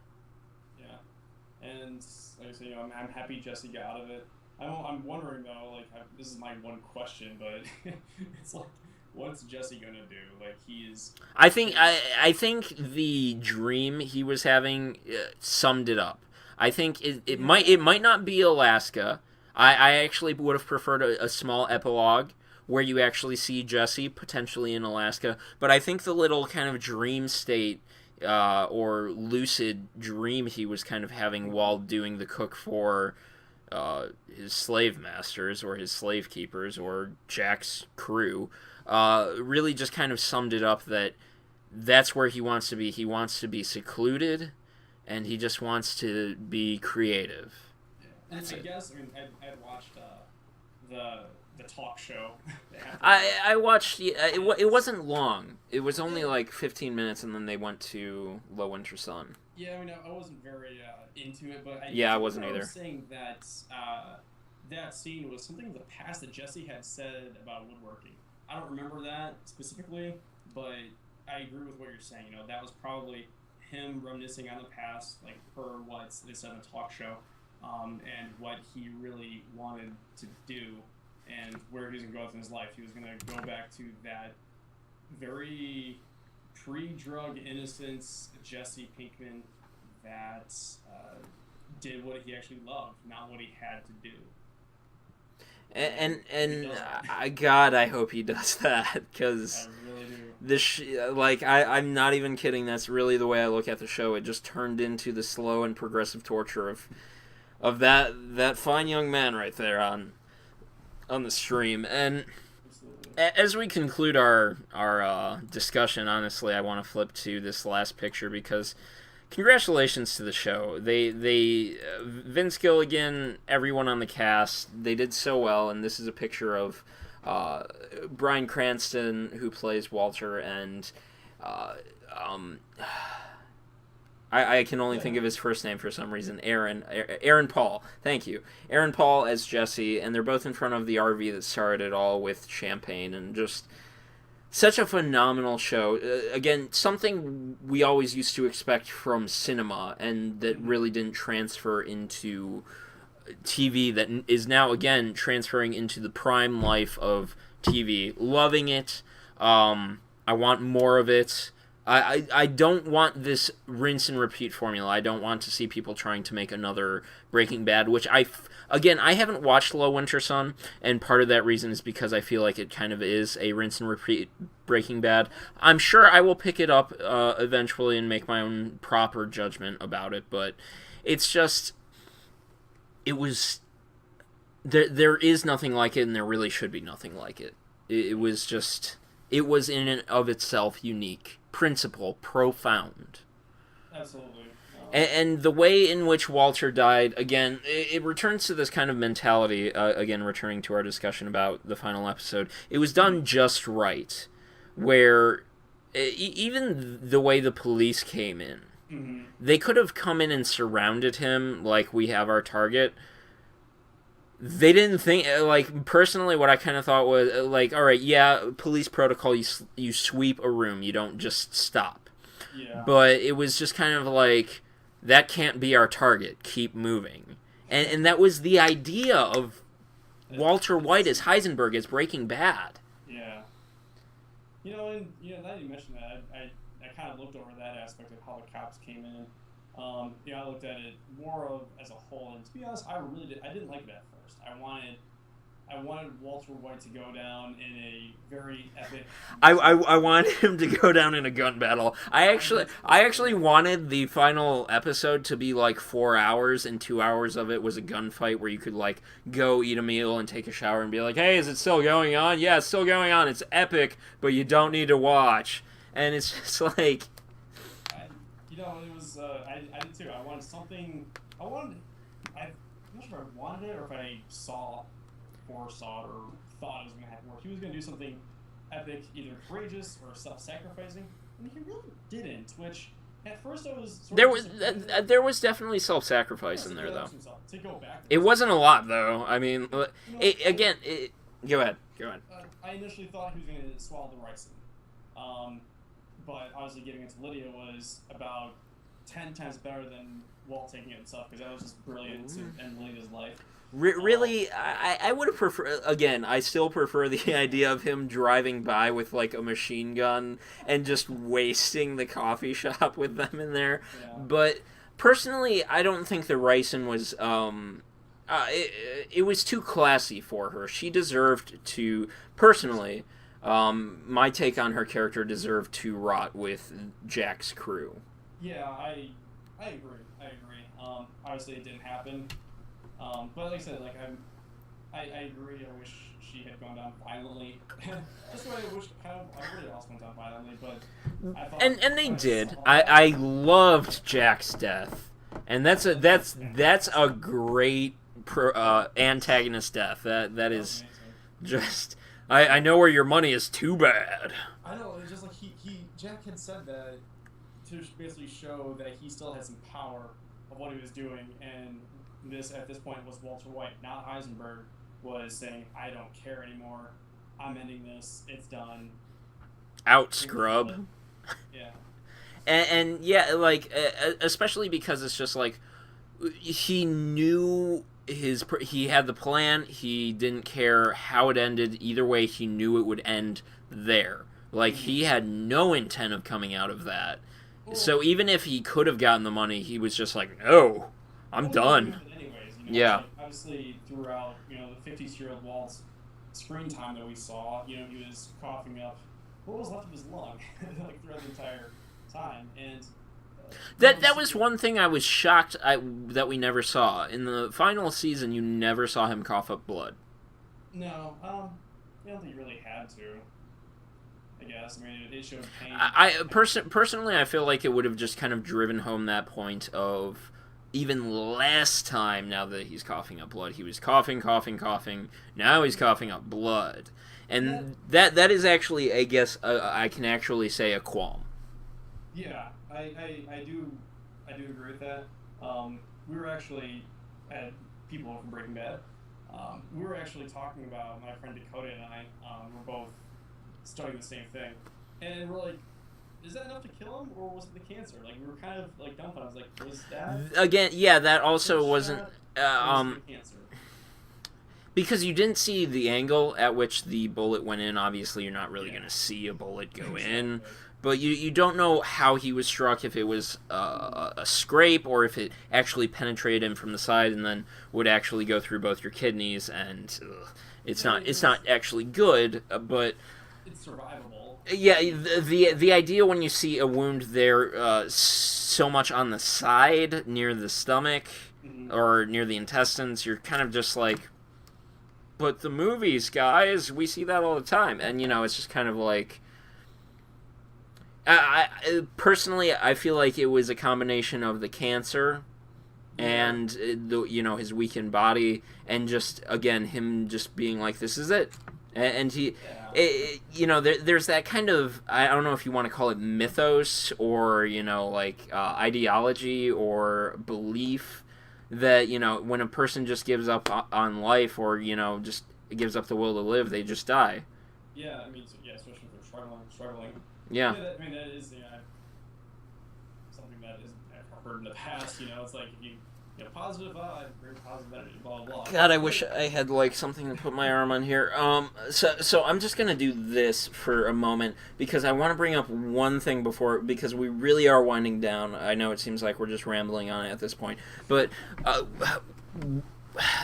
Yeah. And like I said, I'm happy Jesse got out of it. I'm wondering though, like this is my one question, but it's like, what's Jesse gonna do? Like I think the dream he was having summed it up. I think it might not be Alaska. I actually would have preferred a small epilogue where you actually see Jesse potentially in Alaska, but I think the little kind of dream state or lucid dream he was kind of having while doing the cook for his slave masters or his slave keepers or Jack's crew really just kind of summed it up that that's where he wants to be. He wants to be secluded, and he just wants to be creative. Yeah. I guess I'd watched the talk show. I watched. It wasn't long. It was only like 15 minutes, and then they went to Low Winter Sun. Yeah, I wasn't very into it, but I wasn't either. I was saying that that scene was something of the past that Jesse had said about woodworking. I don't remember that specifically, but I agree with what you're saying. That was probably him reminiscing on the past, like per what they said in the talk show, and what he really wanted to do. And where he was going to go in his life. He was going to go back to that very pre-drug innocence Jesse Pinkman that did what he actually loved, not what he had to do. And God, I hope he does that, because I really do. I'm not even kidding. That's really the way I look at the show. It just turned into the slow and progressive torture of that fine young man right there on the stream. And as we conclude our discussion, honestly, I want to flip to this last picture because congratulations to the show. They Vince Gilligan, everyone on the cast, they did so well. And this is a picture of Bryan Cranston, who plays Walter, and I can only think of his first name for some reason. Aaron Paul. Thank you. Aaron Paul as Jesse, and they're both in front of the RV that started it all with champagne, and just such a phenomenal show. Again, something we always used to expect from cinema, and that really didn't transfer into TV that is now again transferring into the prime life of TV. Loving it. I want more of it. I don't want this rinse and repeat formula. I don't want to see people trying to make another Breaking Bad, which again, I haven't watched Low Winter Sun, and part of that reason is because I feel like it kind of is a rinse and repeat Breaking Bad. I'm sure I will pick it up eventually and make my own proper judgment about it, but it's just, it was, there is nothing like it, and there really should be nothing like it. It was just, it was in and of itself unique, principle, profound. Absolutely. And the way in which Walter died, again, it returns to this kind of mentality, again, returning to our discussion about the final episode. It was done just right, where even the way the police came in, they could have come in and surrounded him like we have our target. They didn't think, like, personally, what I kind of thought was, like, all right, yeah, police protocol, you sweep a room, you don't just stop. Yeah. But it was just kind of like, that can't be our target, keep moving. And that was the idea of Walter White as Heisenberg, as Breaking Bad. Yeah. Now that you mentioned that, I kind of looked over that aspect of how the cops came in. I looked at it more of as a whole, and to be honest, I didn't like it at first. I wanted Walter White to go down in a very epic. I wanted him to go down in a gun battle. I actually wanted the final episode to be like 4 hours, and 2 hours of it was a gunfight where you could like go eat a meal and take a shower and be like, hey, is it still going on? Yeah, it's still going on. It's epic, but you don't need to watch. And it's just like, it was. I did too. I wanted something. I'm not sure if I wanted it or if I foresaw it or thought it was going to happen. Where he was going to do something epic, either courageous or self-sacrificing, and he really didn't. Which at first I was. There was definitely self-sacrifice in there though. To go back. It wasn't a lot though. I mean, go ahead. I initially thought he was going to swallow the ricin. But obviously giving it to Lydia was about 10 times better than Walt taking it himself, because that was just brilliant to end Lydia's life. Really, I would have preferred, again, I still prefer the idea of him driving by with like a machine gun and just wasting the coffee shop with them in there. Yeah. But personally, I don't think the ricin was, it was too classy for her. She deserved to, personally, my take on her character deserved to rot with Jack's crew. Yeah, I agree. Obviously, it didn't happen. But like I said, I agree. I wish she had gone down violently. Just the way I wish everybody else went down violently. But I thought, and they did. I loved Jack's death, and that's a great antagonist death. That is just. I know where your money is. Too bad. I know. It's just like Jack had said that to basically show that he still had some power of what he was doing, and at this point was Walter White, not Heisenberg, was saying, "I don't care anymore. I'm ending this. It's done. Out, scrub." Yeah. And yeah, like especially because it's just like he knew. He had the plan. He didn't care how it ended. Either way, he knew it would end there. Like, he had no intent of coming out of that. So even if he could have gotten the money, he was just like, no, I'm done. Anyways, yeah. Like, obviously, throughout the 50-year-old Walt's screen time that we saw, he was coughing up what was left of his lung like throughout the entire time, and. That was one thing I was shocked that we never saw. In the final season, you never saw him cough up blood. No, I don't think you really had to. I guess. I mean, it showed pain. Personally, I feel like it would have just kind of driven home that point of even less time now that he's coughing up blood. He was coughing. Now he's coughing up blood. And that is actually, I guess, I can actually say a qualm. Yeah. I do agree with that. We were actually at people from Breaking Bad. We were actually talking about my friend Dakota and I. We're both studying the same thing, and we're like, is that enough to kill him, or was it the cancer? Like we were kind of like dumbfounded. I was like, was that Again, yeah, that also wasn't. shot, or was Um, it the cancer? because you didn't see the angle at which the bullet went in. Obviously, you're not really Yeah. going to see a bullet go Exactly. in. But you don't know how he was struck, if it was a scrape or if it actually penetrated him from the side and then would actually go through both your kidneys. And it's Yeah, I not mean, it's not actually good. But it's survivable. yeah, the idea when you see a wound there so much on the side near the stomach Mhm. or near the intestines, you're kind of just like, but the movies, guys, we see that all the time, and it's just kind of like. Personally, I feel like it was a combination of the cancer and his weakened body, and just again him just being like, this is it. And he there's that kind of, I don't know if you want to call it mythos or ideology or belief that when a person just gives up on life or just gives up the will to live, they just die. Yeah, I mean, yeah, especially if they're struggling. Yeah. That, I mean, that is something that is I've heard in the past. It's like if you positive vibe, bring positive energy, blah blah blah. God, I wish I had something to put my arm on here. So I'm just gonna do this for a moment because I want to bring up one thing because we really are winding down. I know it seems like we're just rambling on it at this point, but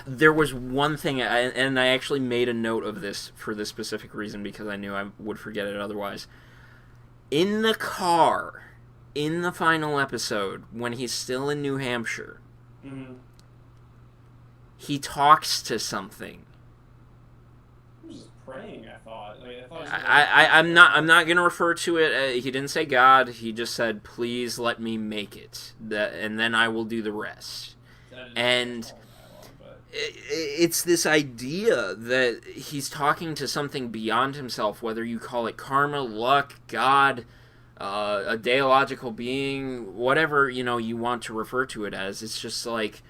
there was one thing, and I actually made a note of this for this specific reason because I knew I would forget it otherwise. In the car, in the final episode, when he's still in New Hampshire. Mm-hmm. He talks to something. He was just praying. I thought. I'm not gonna refer to it. He didn't say God. He just said, "Please let me make it, and then I will do the rest." And it's this idea that he's talking to something beyond himself, whether you call it karma, luck, God, a deological being, whatever you want to refer to it as. It's just like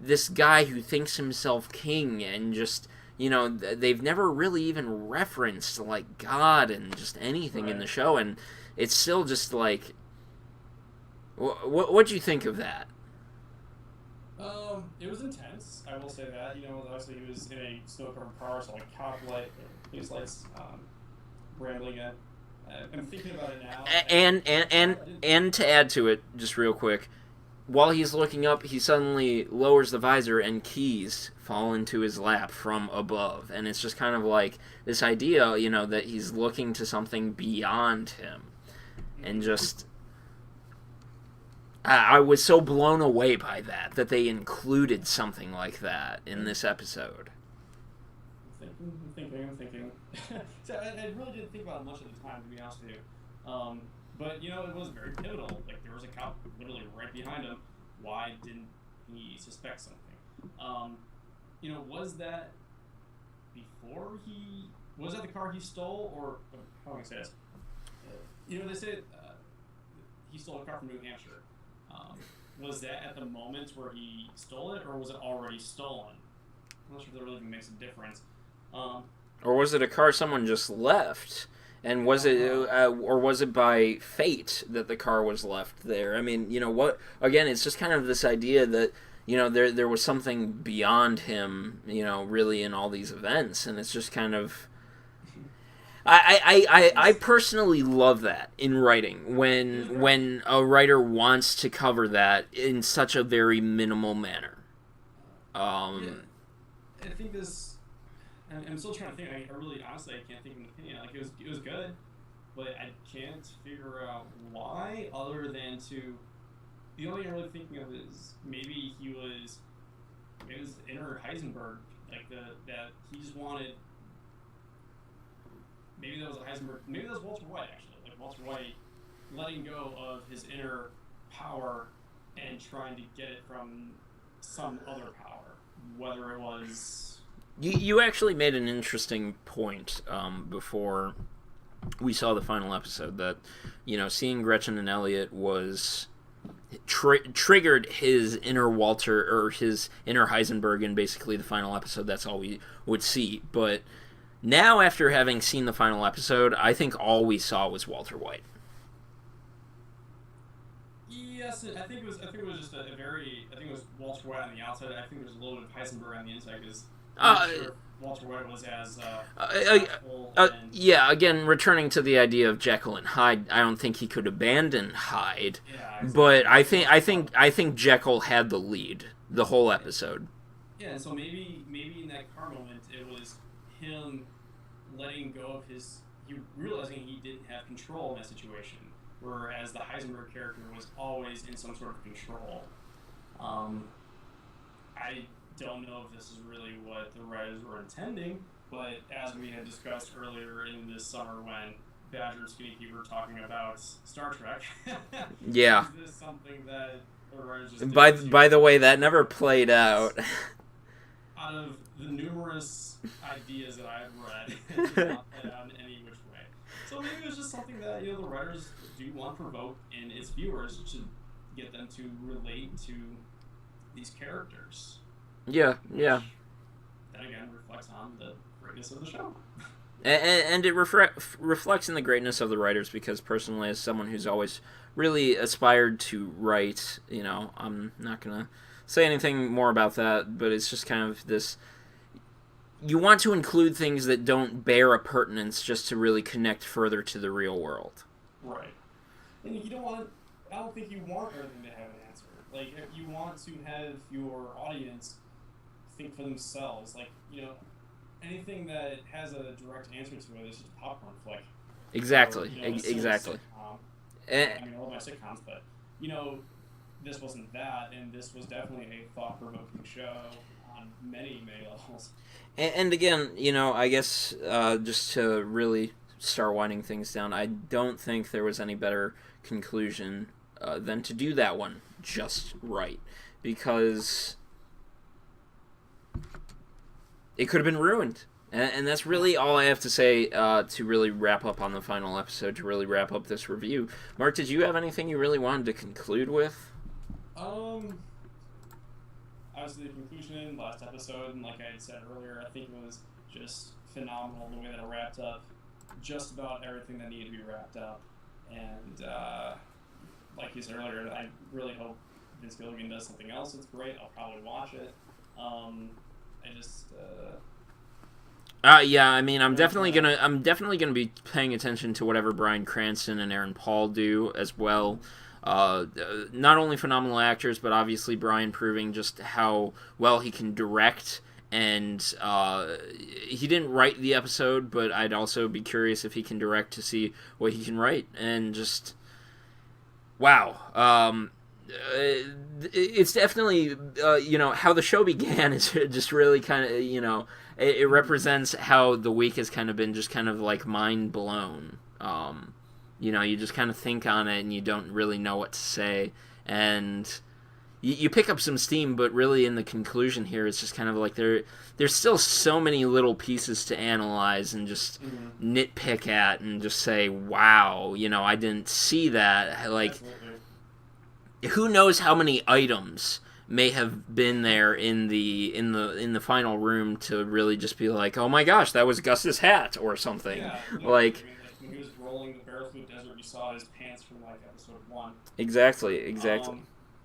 this guy who thinks himself king, and just they've never really even referenced like God and just anything in the show, and it's still just like, what'd you think of that? It was intense. I will say that. Obviously he was in a snow-covered car, so like cop light, police lights, rambling at. I'm thinking about it now. And to add to it, just real quick, while he's looking up, he suddenly lowers the visor and keys fall into his lap from above, and it's just kind of like this idea, that he's looking to something beyond him, and just. I was so blown away by that they included something like that in this episode. I'm thinking. So I really didn't think about it much at the time, to be honest with you. But it was very pivotal. Like there was a cop literally right behind him. Why didn't he suspect something? Was that before he was that the car he stole, or how do I say this? They said he stole a car from New Hampshire. Was that at the moment where he stole it, or was it already stolen? I'm not sure if that really even makes a difference. Or was it a car someone just left? And was it, or was it by fate that the car was left there? I mean, what? Again, it's just kind of this idea that there was something beyond him, really in all these events, and it's just kind of. I personally love that in writing when a writer wants to cover that in such a very minimal manner. I think this. I'm still trying to think. I really, honestly, I can't think of an opinion. Like it was good, but I can't figure out why. Other than the only thing I'm really thinking of is maybe he was inner Heisenberg, like that he just wanted. Maybe that was a Heisenberg. Maybe that was Walter White, actually. Like Walter White letting go of his inner power and trying to get it from some other power, whether it was. You actually made an interesting point before we saw the final episode that seeing Gretchen and Elliot was triggered his inner Walter or his inner Heisenberg in basically the final episode. That's all we would see, but. Now, after having seen the final episode, I think all we saw was Walter White. Yes, I think it was just a very. I think it was Walter White on the outside. I think there's a little bit of Heisenberg on the inside because I'm not Uh, sure if Walter White was as uh, successful and yeah, again, returning to the idea of Jekyll and Hyde, I don't think he could abandon Hyde, yeah, but exactly. I So think I think I think Jekyll had the lead the whole episode. yeah, and so maybe in that car moment it was him letting go of his he realizing he didn't have control in that situation, whereas the Heisenberg character was always in some sort of control. Um, I don't know if this is really what the writers were intending, but as we had discussed earlier in this summer when Badger and Skinny Pete were talking about Star Trek, Yeah. is this something that the writers just did By the to way, that never played out. out of the numerous ideas that I've read, it did not play out in any which way. So maybe it was just something that the writers do want to provoke in its viewers to get them to relate to these characters. Yeah, Which, then again, reflects on the greatness of the show. and it reflects in the greatness of the writers because personally, as someone who's always really aspired to write, I'm not gonna say anything more about that, but it's just kind of this. You want to include things that don't bear a pertinence just to really connect further to the real world. Right. And you don't want. I don't think you want everything to have an answer. Like, if you want to have your audience think for themselves, like, anything that has a direct answer to it is just a popcorn flick. Or, Exactly. a silly Exactly. sitcom. And, I mean, I love my sitcoms, but, this wasn't that, and this was definitely a thought-provoking show on many, many levels. and again, I guess just to really start winding things down, I don't think there was any better conclusion than to do that one just right. Because it could have been ruined. And that's really all I have to say to really wrap up on the final episode, to really wrap up this review. Mark, did you have anything you really wanted to conclude with? Obviously, the conclusion, last episode, and like I had said earlier, I think it was just phenomenal the way that it wrapped up just about everything that needed to be wrapped up. And like you said earlier, I really hope Vince Gilligan does something else. It's great. I'll probably watch it. I just. Yeah, I mean, I'm definitely gonna be paying attention to whatever Bryan Cranston and Aaron Paul do as well. Not only phenomenal actors, but obviously Bryan proving just how well he can direct. And he didn't write the episode, but I'd also be curious if he can direct to see what he can write. And just wow. It's definitely how the show began is just really kind of it represents how the week has kind of been just kind of like mind blown. You just kind of think on it and you don't really know what to say, and you pick up some steam, but really in the conclusion here it's just kind of like there's still so many little pieces to analyze and just nitpick at and just say wow, I didn't see that. Like, Absolutely. who knows how many items may have been there in the final room to really just be like, oh my gosh, that was Gus's hat or something. Yeah, Like, I mean, like when he was rolling the barrel through the desert, you saw his pants from like episode 1. exactly.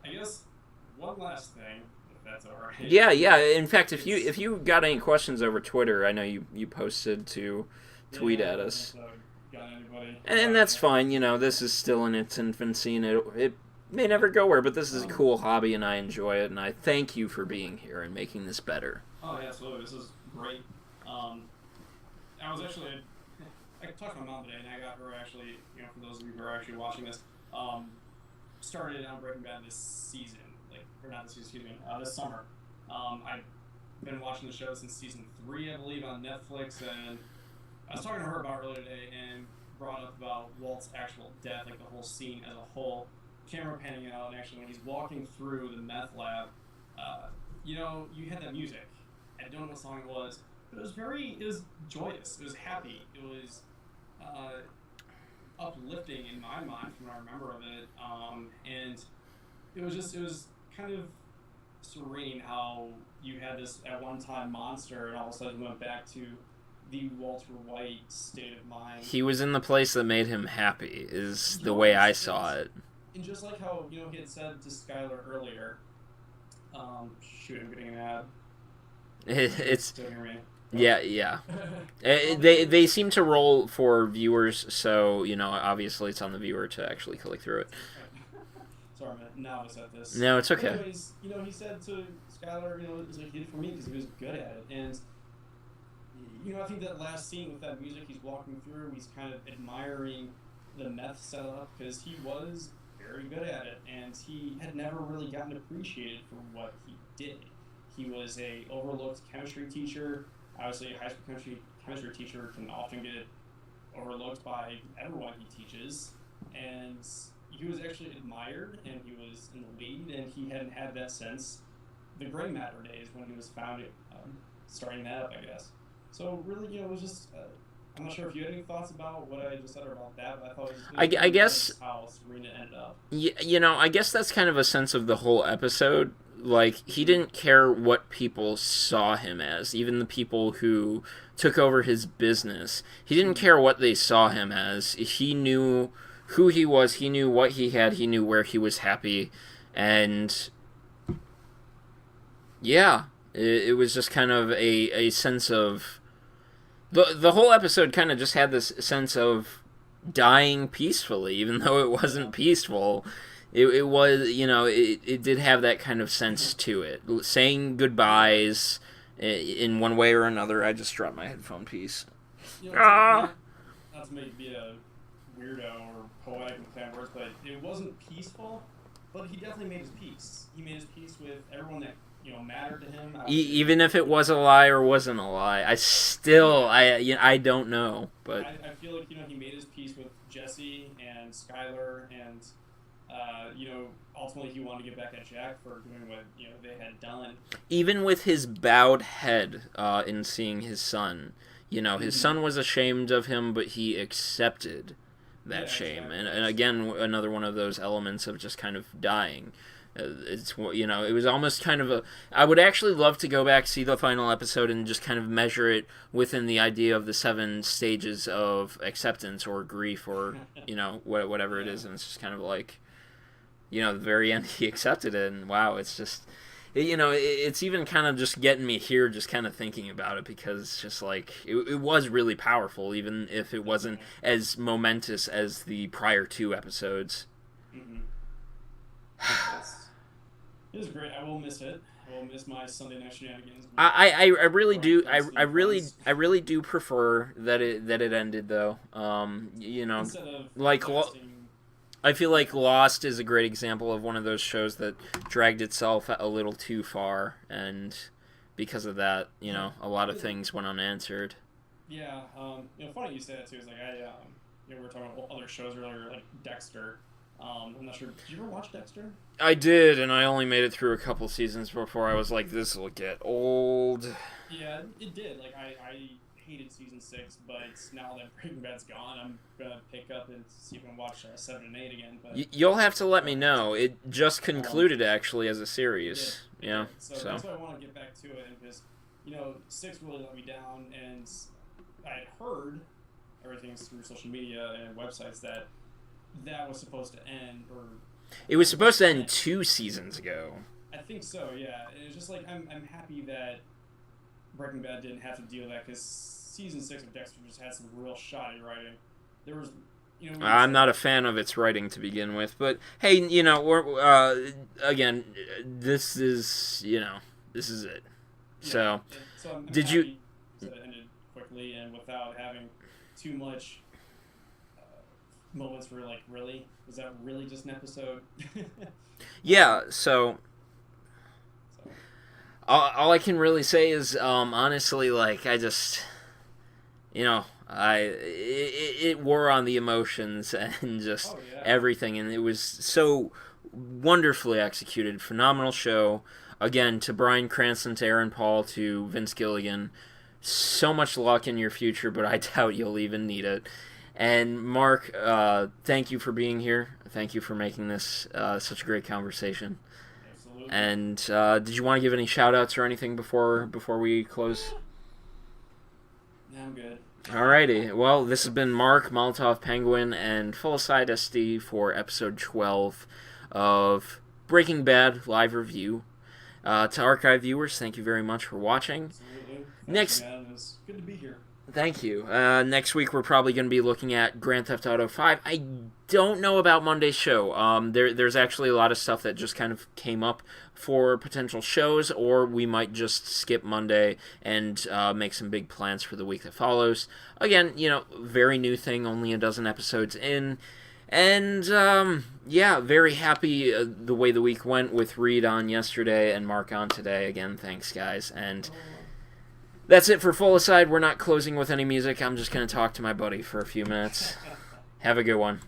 I guess one last thing, if that's all right. Yeah. In fact, if you got any questions over Twitter, I know you posted to tweet at us, Got anybody? and that's fine. This is still in its infancy, and it may never go where, but this is a cool hobby, and I enjoy it, and I thank you for being here and making this better. Oh yeah, absolutely. This is great. I was actually I talked to my mom today, and I got her actually. For those of you who are actually watching this, started on Breaking Bad this season, or not this season, excuse me, this summer. I've been watching the show since season 3, I believe, on Netflix, and I was talking to her about it earlier today, and brought up about Walt's actual death, like the whole scene as a whole. Camera panning out, and actually when he's walking through the meth lab, you had that music. I don't know what song it was, but it was joyous. It was happy. It was uplifting in my mind from what I remember of it. And it was kind of serene how you had this at one time monster, and all of a sudden went back to the Walter White state of mind. He was in the place that made him happy, is the way I saw it. and just like how he had said to Skylar earlier. Shoot, I'm getting an ad. Hopefully you can It's still hear me. Oh. yeah, yeah. It They was. seem to roll for viewers, so obviously it's on the viewer to actually click through it. Sorry, I'm a novice at this. No, it's But okay. anyways, he said to Skylar, it was like he did for me because he was good at it, and I think that last scene with that music he's walking through, he's kind of admiring the meth setup because he was very good at it, and he had never really gotten appreciated for what he did. He was a overlooked chemistry teacher. Obviously, a high school chemistry teacher can often get overlooked by everyone he teaches, and he was actually admired, and he was in the lead, and he hadn't had that since the gray matter days when he was founded, starting that up, I guess. So really, it was just. I'm not sure if you had any thoughts about what I just said or about that, but I thought it was I really guess nice how Serena ended up. I guess that's kind of a sense of the whole episode. Like, he Mm-hmm. didn't care what people saw him as, even the people who took over his business. He didn't Mm-hmm. care what they saw him as. He knew who he was, he knew what he had, he knew where he was happy. And yeah, it was just kind of a sense of. The whole episode kind of just had this sense of dying peacefully, even though it Yeah. wasn't peaceful. It was, it did have that kind of sense to it. Saying Yeah. goodbyes in one way or another. I just dropped my headphone piece. To Ah! not to make be a weirdo or poetic with fan words, but it wasn't peaceful. But he definitely made his peace. He made his peace with everyone that mattered to him. Obviously, Even if it was a lie or wasn't a lie, I still, yeah. I don't know. But I feel like he made his peace with Jesse and Skylar, and ultimately he wanted to get back at Jack for doing what they had done. even with his bowed head in seeing his son, his Mm-hmm. son was ashamed of him, but he accepted that Yeah, shame. exactly. And again, another one of those elements of just kind of dying. It was almost kind of a. I would actually love to go back, see the final episode, and just kind of measure it within the idea of the 7 stages of acceptance or grief or whatever it Yeah. is, and it's just kind of like, the very end he accepted it, and wow, it's just. It's even kind of just getting me here, just kind of thinking about it, because it's just like it was really powerful, even if it wasn't Definitely. as momentous as the prior 2 episodes. Mm-hmm. It was great. I will miss it. I will miss my Sunday night shenanigans with I really Bryan do Cranston and friends. I really do prefer that it ended though. Instead of like lasting. I feel like Lost is a great example of one of those shows that dragged itself a little too far, and because of that, a lot of things went unanswered. Yeah. Funny you say that too. Is like we were talking about other shows earlier, like Dexter. I'm not sure. Did you ever watch Dexter? I did, and I only made it through a couple seasons before I was like, this will get old. Yeah, it did. Like I hated season 6, but now that Breaking Bad's gone, I'm gonna pick up and see if I can watch 7 and 8 again. But You'll have to let I me don't want know. to. It just Um, concluded actually as a it did. series. It Yeah, did. So so that's why I want to get back to it, because 6 really let me down, and I had heard everything through social media and websites that was supposed to end, or it was it was supposed to to end end. 2 seasons ago. I think so. Yeah, and it's just like I'm happy that Breaking Bad didn't have to deal with that, because season 6 of Dexter just had some real shoddy writing. There was, we had I'm said not a that. fan of its writing to begin with, but hey, we're again, this is it. Yeah, So, so I'm did you? happy that it ended quickly and without having too much uh, moments where like, really, was that really just an episode? Yeah. So So all I can really say is, honestly, like I just, it wore on the emotions and just oh yeah. everything, and it was so wonderfully executed, phenomenal show. Again, to Bryan Cranston, to Aaron Paul, to Vince Gilligan, so much luck in your future, but I doubt you'll even need it. And Mark, thank you for being here. Thank you for making this such a great conversation. Absolutely. And did you want to give any shout outs or anything before we close? Yeah, I'm good. Alrighty. Well, this has been Mark, Molotov Penguin, and Fullicide SD for episode 12 of Breaking Bad live review. To archive viewers, thank you very much for watching. Absolutely. Next, man. It was good to be here. Thank you. Next week we're probably going to be looking at Grand Theft Auto 5. I don't know about Monday's show. There's actually a lot of stuff that just kind of came up for potential shows, or we might just skip Monday and make some big plans for the week that follows. Again, very new thing, only a dozen episodes in. And, very happy the way the week went with Reed on yesterday and Mark on today. Again, thanks, guys. And that's it for Fullicide. We're not closing with any music. I'm just going to talk to my buddy for a few minutes. Have a good one.